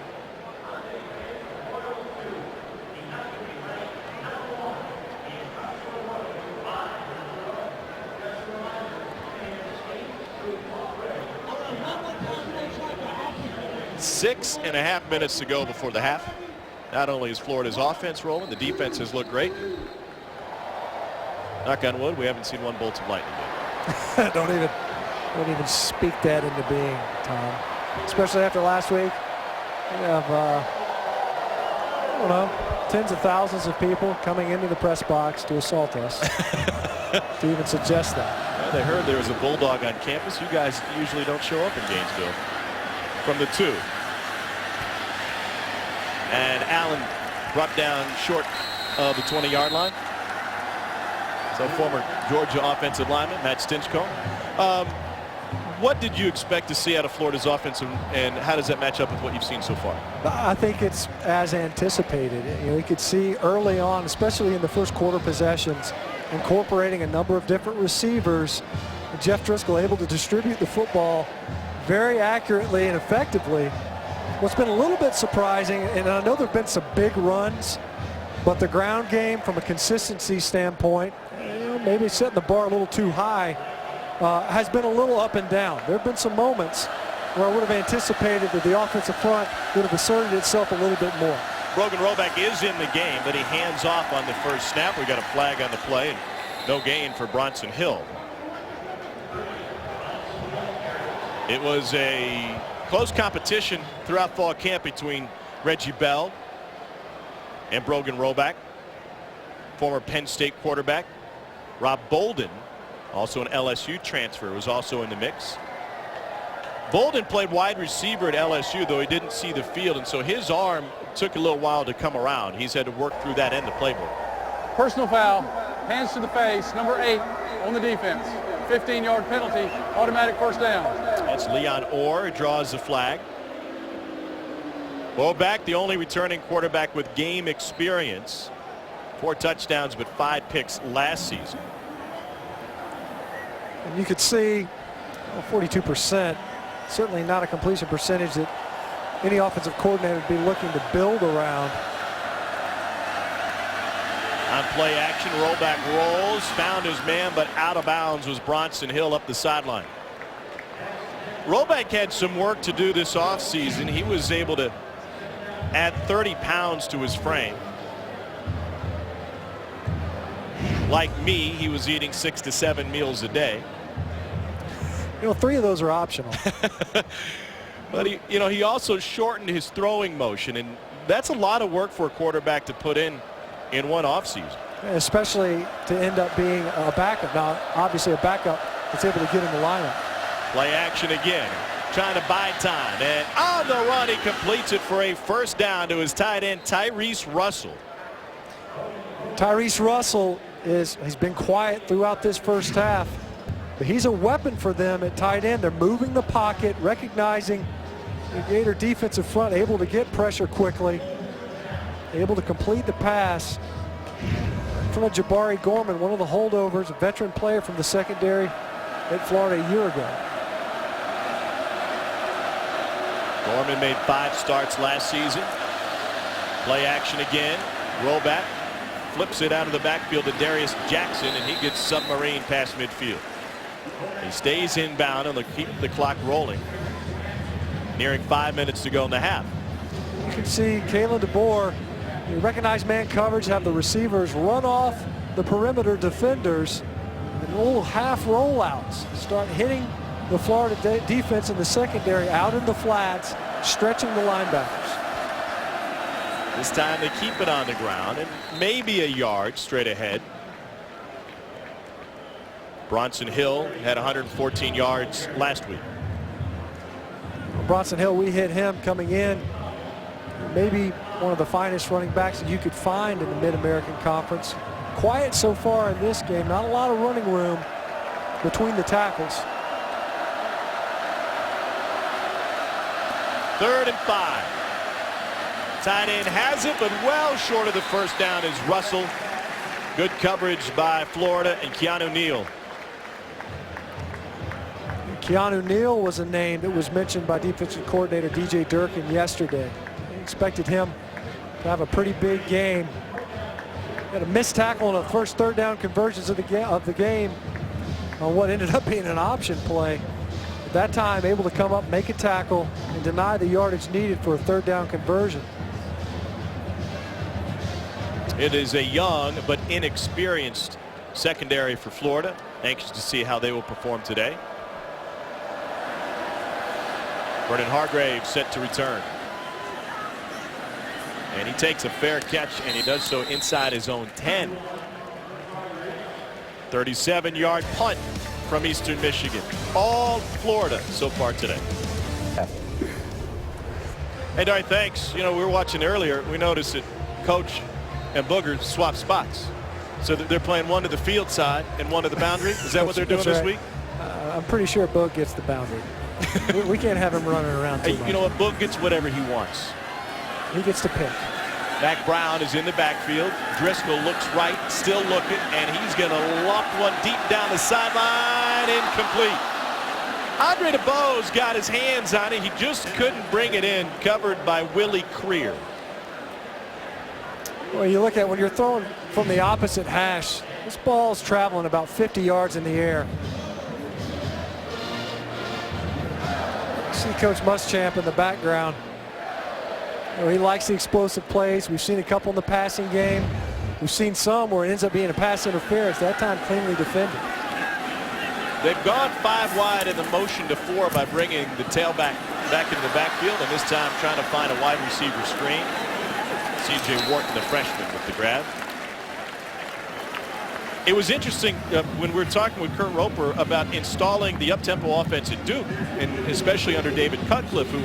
Six and a half minutes to go before the half. Not only is Florida's offense rolling, the defense has looked great. Knock on wood, we haven't seen one bolt of lightning yet.
Don't even speak that into being, Tom. Especially after last week. We have, I don't know, tens of thousands of people coming into the press box to assault us. To even suggest that.
Well, they heard there was a bulldog on campus. You guys usually don't show up in Gainesville. From the 2. And Allen brought down short of the 20-yard line. So former Georgia offensive lineman Matt Stinchcomb. What did you expect to see out of Florida's offense, and how does that match up with what you've seen so far?
I think it's as anticipated. You know, you could see early on, especially in the first quarter possessions, incorporating a number of different receivers. Jeff Driscoll able to distribute the football very accurately and effectively. What's been a little bit surprising, and I know there have been some big runs, but the ground game from a consistency standpoint, maybe setting the bar a little too high, has been a little up and down. There have been some moments where I would have anticipated that the offensive front would have asserted itself a little bit more.
Brogan Roback is in the game, but he hands off on the first snap. We got a flag on the play, and no gain for Bronson Hill. It was a close competition throughout fall camp between Reggie Bell and Brogan Roback. Former Penn State quarterback Rob Bolden, also an LSU transfer, was also in the mix. Bolden played wide receiver at LSU, though he didn't see the field, and so his arm took a little while to come around. He's had to work through that end of the playbook.
Personal foul, hands to the face, number 8 on the defense. 15-yard penalty, automatic first down.
That's Leon Orr, who draws the flag. Roback, the only returning quarterback with game experience. 4 touchdowns, but 5 picks last season.
And you could see 42%, certainly not a completion percentage that any offensive coordinator would be looking to build around.
On play action, Roback rolls, found his man, but out of bounds was Bronson Hill up the sideline. Roback had some work to do this offseason. He was able to add 30 pounds to his frame. Like me, he was eating 6 to 7 meals a day.
You know, 3 of those are optional.
But he also shortened his throwing motion, and that's a lot of work for a quarterback to put in one offseason.
Especially to end up being a backup. Now, obviously a backup that's able to get in the lineup.
Play action again, trying to buy time, and on the run he completes it for a first down to his tight end Tyrese Russell.
Tyrese Russell he's been quiet throughout this first half, but he's a weapon for them at tight end. They're moving the pocket, recognizing the Gator defensive front, able to get pressure quickly, able to complete the pass from Jabari Gorman, one of the holdovers, a veteran player from the secondary at Florida a year ago.
Gorman made 5 starts last season. Play action again. Roback flips it out of the backfield to Darius Jackson, and he gets submarine past midfield. He stays inbound and they'll keep the clock rolling. Nearing 5 minutes to go in the half.
You can see Kalen DeBoer, you recognize man coverage, have the receivers run off the perimeter defenders, and little half rollouts start hitting the Florida defense in the secondary out in the flats, stretching the linebackers.
This time they keep it on the ground and maybe a yard straight ahead. Bronson Hill had 114 yards last week.
Bronson Hill, we hit him coming in. Maybe one of the finest running backs that you could find in the Mid-American Conference. Quiet so far in this game. Not a lot of running room between the tackles.
3rd and 5. Tight end has it, but well short of the first down is Russell. Good coverage by Florida and Keanu Neal.
Keanu Neal was a name that was mentioned by defensive coordinator DJ Durkin yesterday. He expected him to have a pretty big game. He had a missed tackle on the first 3rd down conversions of the game on what ended up being an option play. At that time, able to come up, make a tackle, and deny the yardage needed for a 3rd down conversion.
It is a young but inexperienced secondary for Florida. Anxious to see how they will perform today. Vernon Hargreaves set to return. And he takes a fair catch, and he does so inside his own 10. 37-yard punt from Eastern Michigan. All Florida so far today. Hey, Darren, thanks. You know, we were watching earlier. We noticed that Coach and Booger swap spots. So they're playing one to the field side and one to the boundary. Is that what they're doing this week?
I'm pretty sure Boog gets the boundary. we can't have him running around too much.
You know what? Boog gets whatever he wants.
He gets to pick.
Mac Brown is in the backfield. Driscoll looks right, still looking, and he's going to lock one deep down the sideline. Incomplete. Andre DeBose got his hands on it. He just couldn't bring it in. Covered by Willie Creer.
Well, you look at when you're throwing from the opposite hash, this ball's traveling about 50 yards in the air. See Coach Muschamp in the background. You know, he likes the explosive plays. We've seen a couple in the passing game. We've seen some where it ends up being a pass interference. That time cleanly defended.
They've gone 5 wide in the motion to 4 by bringing the tailback back into the backfield, and this time trying to find a wide receiver screen. C.J. Wharton, the freshman, with the grab. It was interesting when we were talking with Kurt Roper about installing the up-tempo offense at Duke, and especially under David Cutcliffe, who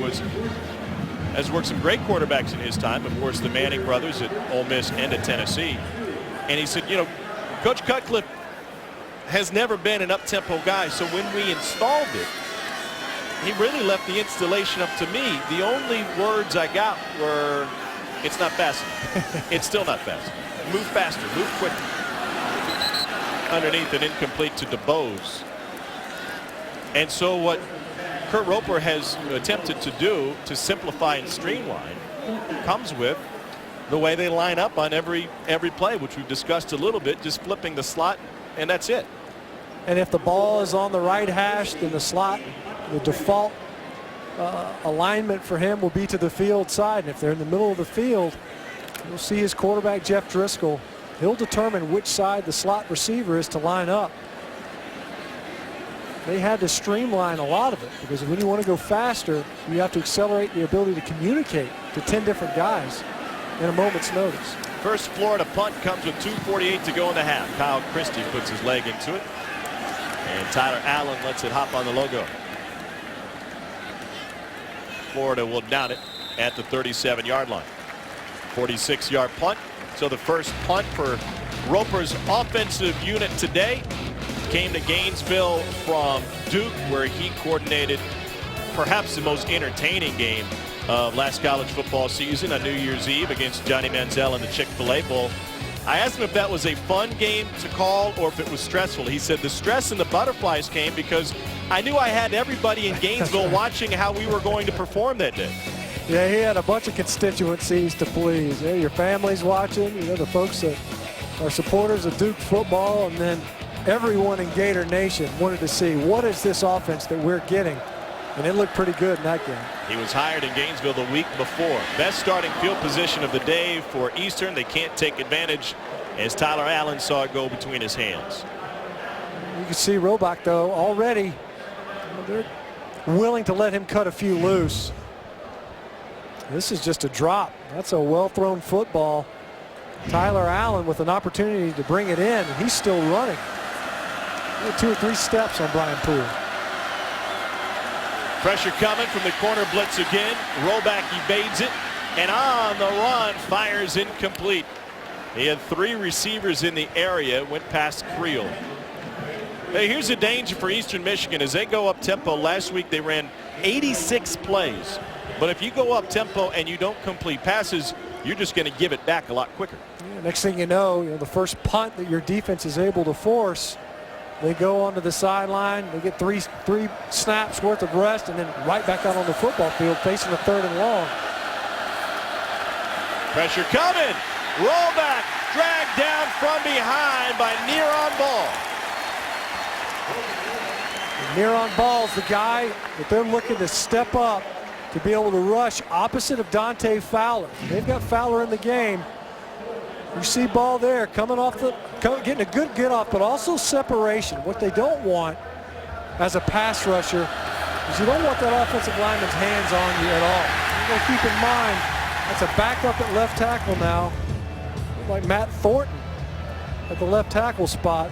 has worked some great quarterbacks in his time. Of course, the Manning brothers at Ole Miss and at Tennessee. And he said, you know, Coach Cutcliffe has never been an up-tempo guy, so when we installed it, he really left the installation up to me. The only words I got were, it's not fast enough. It's still not fast. Move faster, move quicker. Underneath, an incomplete to DeBose. And so what Kurt Roper has attempted to do to simplify and streamline comes with the way they line up on every play, which we've discussed a little bit, just flipping the slot, and that's it.
And if the ball is on the right hash, then the slot, the default alignment for him will be to the field side. And if they're in the middle of the field, you'll see his quarterback, Jeff Driscoll. He'll determine which side the slot receiver is to line up. They had to streamline a lot of it because when you want to go faster, you have to accelerate the ability to communicate to 10 different guys in a moment's notice.
First Florida punt comes with 2:48 to go in the half. Kyle Christie puts his leg into it, and Tyler Allen lets it hop on the logo. Florida will down it at the 37-yard line. 46-yard punt. So the first punt for Roper's offensive unit today came to Gainesville from Duke, where he coordinated perhaps the most entertaining game of last college football season on New Year's Eve against Johnny Manziel in the Chick-fil-A Bowl. I asked him if that was a fun game to call or if it was stressful. He said the stress and the butterflies came because I knew I had everybody in Gainesville watching how we were going to perform that day.
Yeah, he had a bunch of constituencies to please. Yeah, your family's watching, you know, the folks that are supporters of Duke football, and then everyone in Gator Nation wanted to see what is this offense that we're getting, and it looked pretty good in that game.
He was hired in Gainesville the week before. Best starting field position of the day for Eastern. They can't take advantage as Tyler Allen saw it go between his hands.
You can see Robach, though, already they're willing to let him cut a few loose. This is just a drop. That's a well-thrown football. Tyler Allen with an opportunity to bring it in, and he's still running. 2 or 3 steps on Brian Poole.
Pressure coming from the corner blitz again. Rollback evades it, and on the run fires incomplete. He had 3 receivers in the area, went past Creel. Hey, here's a danger for Eastern Michigan as they go up tempo. Last week they ran 86 plays, but if you go up tempo and you don't complete passes, you're just going to give it back a lot quicker.
Yeah, next thing you know, the first punt that your defense is able to force, they go onto the sideline, they get three snaps worth of rest, and then right back out on the football field facing a 3rd and long.
Pressure coming. Rollback, dragged down from behind by Neron Ball.
Neron Ball's the guy that they're looking to step up to be able to rush opposite of Dante Fowler. They've got Fowler in the game. You see Ball there coming off getting a good get off, but also separation. What they don't want as a pass rusher is you don't want that offensive lineman's hands on you at all. You got to keep in mind that's a backup at left tackle now, like Matt Thornton at the left tackle spot.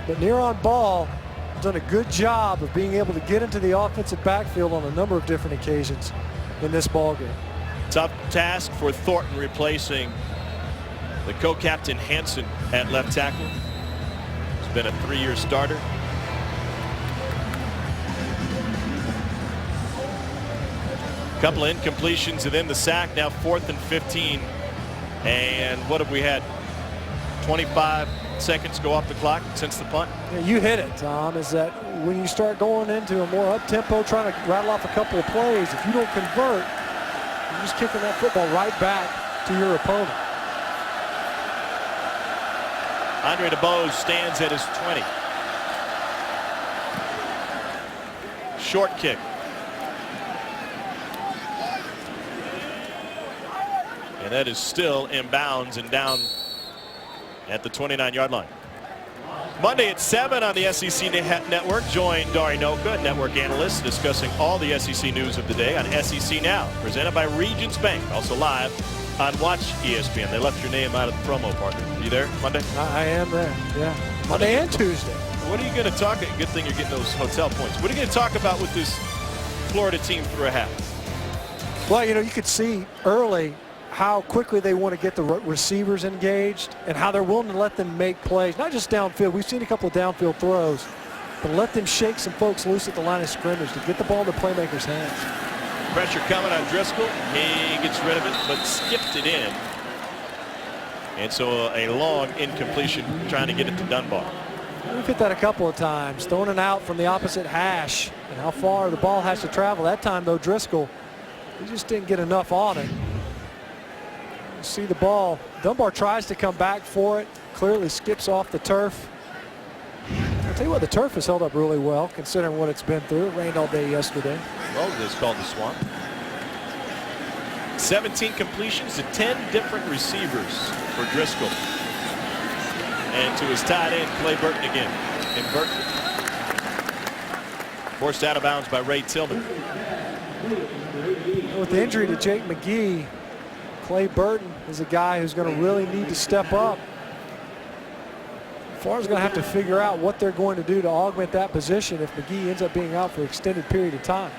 But Neron Ball has done a good job of being able to get into the offensive backfield on a number of different occasions in this ballgame.
Tough task for Thornton replacing the co-captain Hansen at left tackle. He's been a 3-year starter. Couple of incompletions and then the sack. Now 4th and 15. And what have we had? 25 seconds go off the clock since the punt.
Yeah, you hit it, Tom, is that when you start going into a more up-tempo, trying to rattle off a couple of plays, if you don't convert, you're just kicking that football right back to your opponent.
Andre DeBose stands at his 20. Short kick. And that is still inbounds and down at the 29-yard line. Monday at 7 on the SEC Network. Join Dari Noka, network analyst, discussing all the SEC news of the day on SEC Now, presented by Regions Bank. Also live on Watch ESPN. They left your name out of the promo, partner. Are you there Monday?
I am there, yeah. Monday and Tuesday.
What are you going to talk about? Good thing you're getting those hotel points. What are you going to talk about with this Florida team through a half?
Well, you could see early how quickly they want to get the receivers engaged and how they're willing to let them make plays, not just downfield. We've seen a couple of downfield throws, but let them shake some folks loose at the line of scrimmage to get the ball in the playmaker's hands.
Pressure coming on Driscoll. He gets rid of it, but skipped it in. And so a long incompletion trying to get it to Dunbar.
We've hit that a couple of times, throwing it out from the opposite hash and how far the ball has to travel. That time, though, Driscoll, he just didn't get enough on it. You see the ball. Dunbar tries to come back for it, clearly skips off the turf. I'll tell you what, the turf has held up really well considering what it's been through. It rained all day yesterday.
Well, it's called the Swamp. 17 completions to 10 different receivers for Driscoll. And to his tight end, Clay Burton again. And Burton forced out of bounds by Ray Tillman.
With the injury to Jake McGee, Clay Burton is a guy who's going to really need to step up. Florida's going to have to figure out what they're going to do to augment that position if McGee ends up being out for an extended period of time.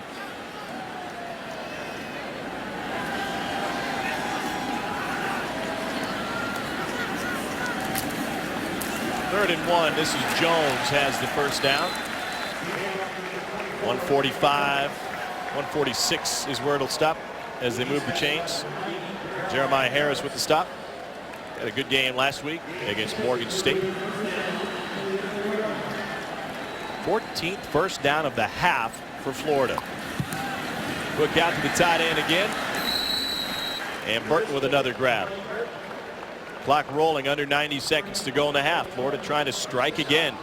Third and 1. This is Jones has the first down. 145, 146 is where it'll stop as they move the chains. Jeremiah Harris with the stop. Had a good game last week against Morgan State. 14th first down of the half for Florida. Look out to the tight end again. And Burton with another grab. Clock rolling, under 90 seconds to go in the half. Florida trying to strike again.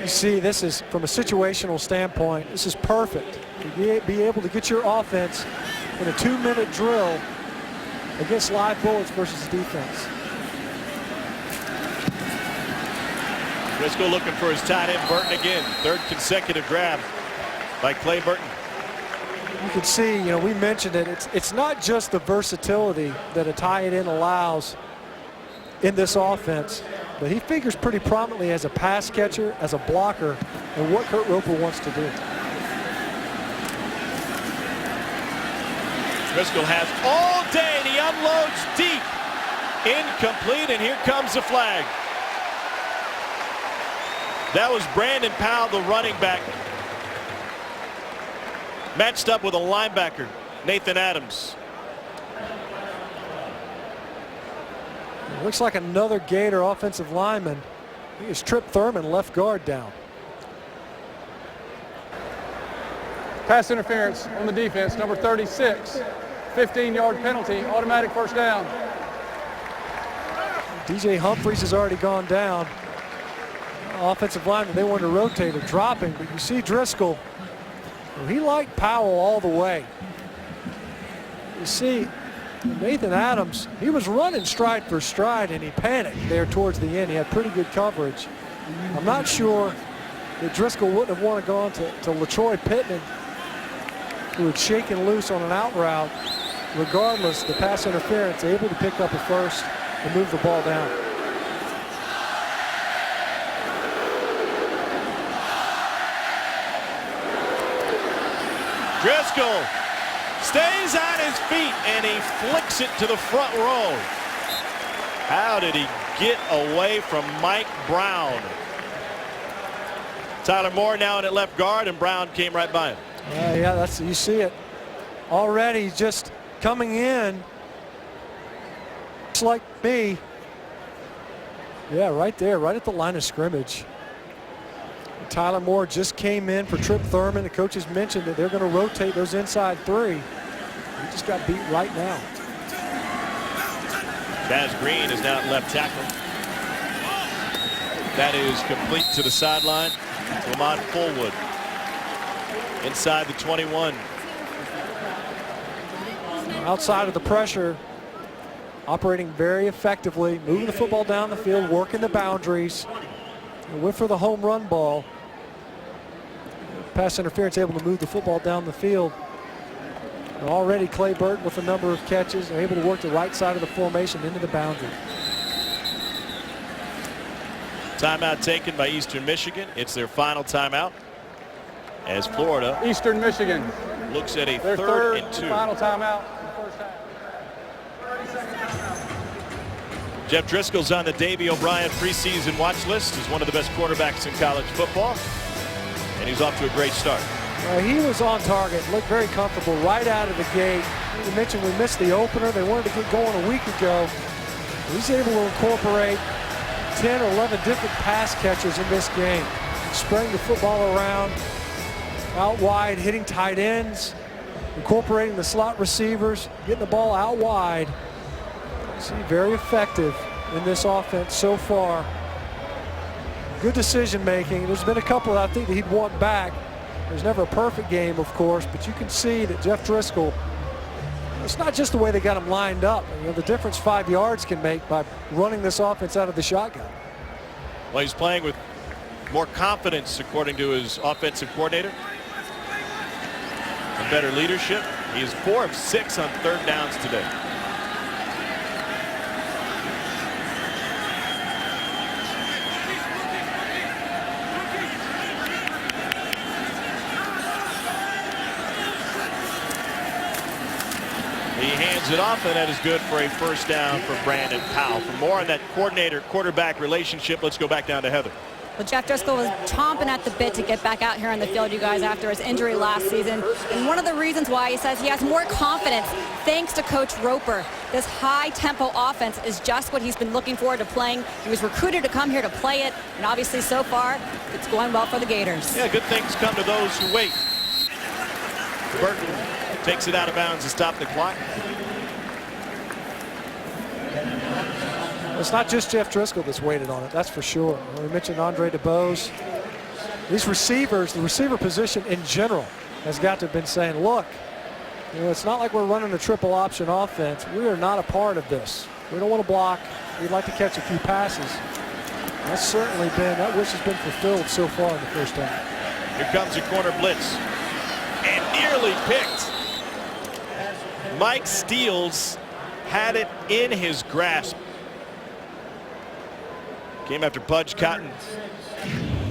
You see, this is, from a situational standpoint, this is perfect. To be able to get your offense in a 2-minute drill against live bullets versus defense.
Driscoll looking for his tight end, Burton again. Third consecutive grab by Clay Burton.
You can see, we mentioned it. It's not just the versatility that a tight end allows in this offense, but he figures pretty prominently as a pass catcher, as a blocker, and what Kurt Roper wants to do.
Driscoll has all day, and he unloads deep. Incomplete, and here comes the flag. That was Brandon Powell, the running back, matched up with a linebacker, Nathan Adams.
It looks like another Gator offensive lineman. He is Trip Thurman, left guard down.
Pass interference on the defense, number 36. 15-yard penalty, automatic first down.
DJ Humphries has already gone down. Offensive lineman, they wanted to rotate him, dropping, but you see Driscoll. He liked Powell all the way. You see Nathan Adams, he was running stride for stride, and he panicked there towards the end. He had pretty good coverage. I'm not sure that Driscoll wouldn't have wanted to go on to LaTroy Pittman, who had shaken loose on an out route. Regardless, the pass interference, able to pick up a first and move the ball down.
Driscoll stays on his feet, and he flicks it to the front row. How did he get away from Mike Brown? Tyler Moore now in at left guard, and Brown came right by him.
Yeah, you see it already, just coming in. Just like me. Yeah, right there, right at the line of scrimmage. Tyler Moore just came in for Trip Thurman. The coaches mentioned that they're going to rotate those inside three. He just got beat right now.
Chaz Green is now at left tackle. That is complete to the sideline. Lamont Fullwood inside the 21.
Outside of the pressure, operating very effectively, moving the football down the field, working the boundaries. And went for the home run ball. Pass interference, able to move the football down the field. And already Clay Burton with a number of catches, able to work the right side of the formation into the boundary.
Timeout taken by Eastern Michigan. It's their final timeout as Florida,
Eastern Michigan,
looks at a
their
third and 2.
Final timeout in the first half.
Jeff Driscoll's on the Davey O'Brien preseason watch list as one of the best quarterbacks in college football, and he's off to a great start.
He was on target, looked very comfortable right out of the gate. You mentioned we missed the opener. They wanted to get going a week ago. He's able to incorporate 10 or 11 different pass catchers in this game, spraying the football around, out wide, hitting tight ends, incorporating the slot receivers, getting the ball out wide. See, very effective in this offense so far. Good decision making. There's been a couple that I think that he'd want back. There's never a perfect game, of course, but you can see that Jeff Driscoll, it's not just the way they got him lined up. The difference 5 yards can make by running this offense out of the shotgun.
Well, he's playing with more confidence, according to his offensive coordinator, and better leadership. He is 4 of 6 on third downs today. He hands it off, and that is good for a first down for Brandon Powell. For more on that coordinator-quarterback relationship, let's go back down to Heather.
Well, Jeff Driscoll was chomping at the bit to get back out here on the field, you guys, after his injury last season. And one of the reasons why he says he has more confidence thanks to Coach Roper. This high-tempo offense is just what he's been looking forward to playing. He was recruited to come here to play it, and obviously so far, it's going well for the Gators.
Yeah, good things come to those who wait. Burton takes it out of bounds to stop the clock.
It's not just Jeff Driscoll that's waited on it, that's for sure. We mentioned Andre DeBose. These receivers, the receiver position in general, has got to have been saying, look, it's not like we're running a triple option offense. We are not a part of this. We don't want to block. We'd like to catch a few passes. That's certainly been, that wish has been fulfilled so far in the first half.
Here comes a corner blitz. And nearly picked. Mike Steele had it in his grasp. Came after Pudge Cotton.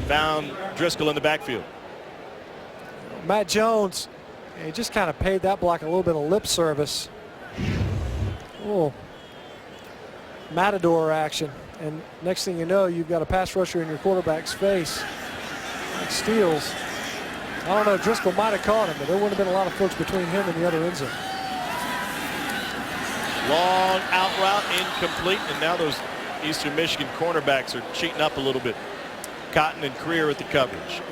Found Driscoll in the backfield.
Matt Jones, he just kind of paid that block a little bit of lip service. Oh, matador action. And next thing you know, you've got a pass rusher in your quarterback's face. Like Steele's. I don't know, Driscoll might have caught him, but there wouldn't have been a lot of folks between him and the other end zone.
Long out route, incomplete, and now those Eastern Michigan cornerbacks are cheating up a little bit. Cotton and Creer with the coverage.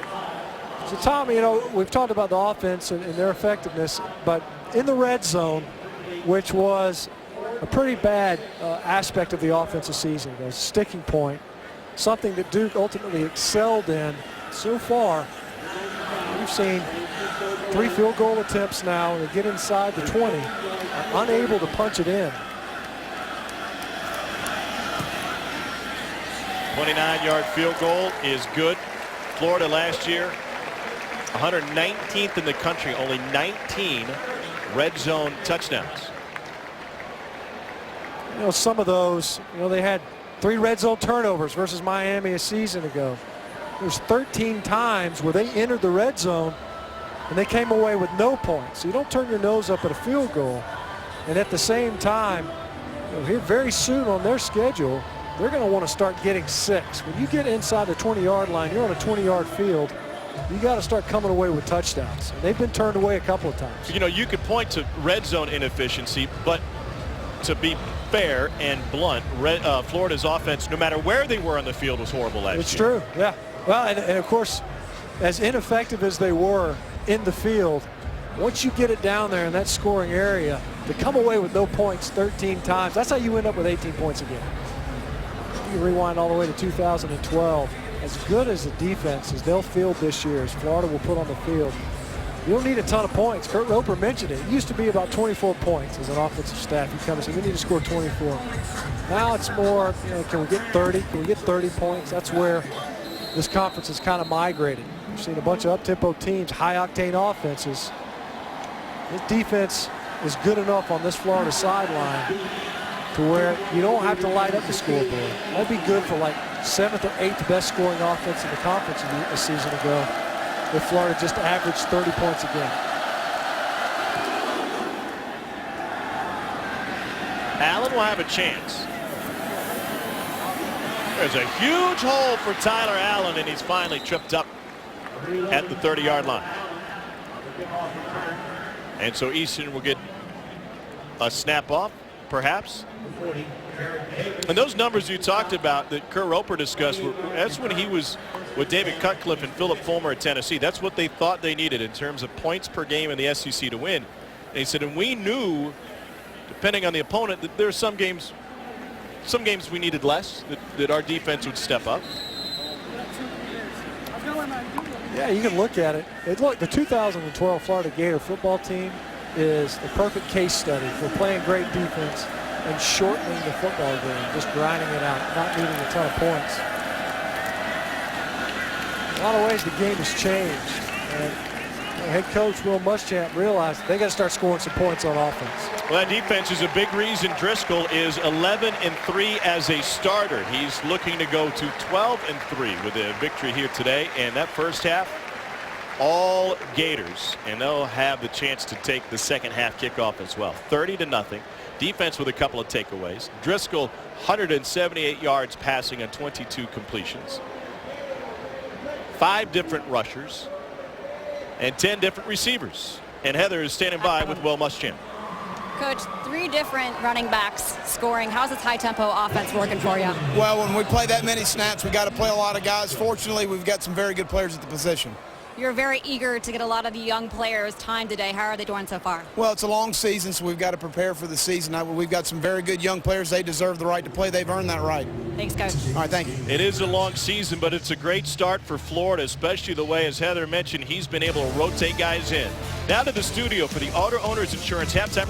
So, Tom, you know, we've talked about the offense and their effectiveness, but in the red zone, which was a pretty bad aspect of the offensive season, a sticking point, something that Duke ultimately excelled in so far. We've seen 3 field goal attempts now, and they get inside the 20, are unable to punch it in.
29-yard field goal is good. Florida last year, 119th in the country, only 19 red zone touchdowns.
You know, some of those, you know, they had 3 red zone turnovers versus Miami a season ago. There's 13 times where they entered the red zone and they came away with no points. So you don't turn your nose up at a field goal. And at the same time, you know, here very soon on their schedule, they're going to want to start getting 6. When you get inside the 20-yard line, you're on a 20-yard field, you got to start coming away with touchdowns. And they've been turned away a couple of times.
You know, you could point to red zone inefficiency, but to be fair and blunt, Florida's offense, no matter where they were on the field, was horrible last year.
It's true, yeah. Well, and of course, as ineffective as they were in the field, once you get it down there in that scoring area, to come away with no points 13 times, that's how you end up with 18 points a game. You rewind all the way to 2012. As good as the defense as they'll field this year, as Florida will put on the field, you don't need a ton of points. Kurt Roper mentioned it. It used to be about 24 points as an offensive staff. You come and say, we need to score 24. Now it's more, you know, can we get 30? Can we get 30 points? That's where this conference is kind of migrating. We've seen a bunch of up-tempo teams, high-octane offenses. This defense is good enough on this Florida sideline to where you don't have to light up the scoreboard. That'd be good for like 7th or 8th best scoring offense in the conference a season ago if Florida just averaged 30 points a game.
Allen will have a chance. There's a huge hole for Tyler Allen, and he's finally tripped up at the 30-yard line. And so Eastern will get a snap off, perhaps. And those numbers you talked about that Kurt Roper discussed, that's when he was with David Cutcliffe and Philip Fulmer at Tennessee. That's what they thought they needed in terms of points per game in the SEC to win. And he said, and we knew, depending on the opponent, that there are some games we needed less, that our defense would step up.
Yeah, you can look at it. Look, the 2012 Florida Gator football team is the perfect case study for playing great defense and shortening the football game, just grinding it out, not needing a ton of points. In a lot of ways, the game has changed. And head coach Will Muschamp realized they got to start scoring some points on offense.
Well, that defense is a big reason Driscoll is 11-3 as a starter. He's looking to go to 12-3 with a victory here today. And that first half, all Gators, and they'll have the chance to take the second half kickoff as well. 30-0. Defense with a couple of takeaways. Driscoll 178 yards passing on 22 completions. 5 different rushers and 10 different receivers. And Heather is standing by with Will Muschamp.
Coach, 3 different running backs scoring. How's this high-tempo offense working for you?
Well, when we play that many snaps, we got to play a lot of guys. Fortunately, we've got some very good players at the position.
You're very eager to get a lot of the young players time today. How are they doing so far?
Well, it's a long season, so we've got to prepare for the season. We've got some very good young players. They deserve the right to play. They've earned that right.
Thanks, Coach.
All right, thank you.
It is a long season, but it's a great start for Florida, especially the way, as Heather mentioned, he's been able to rotate guys in. Now to the studio for the Auto Owners Insurance halftime.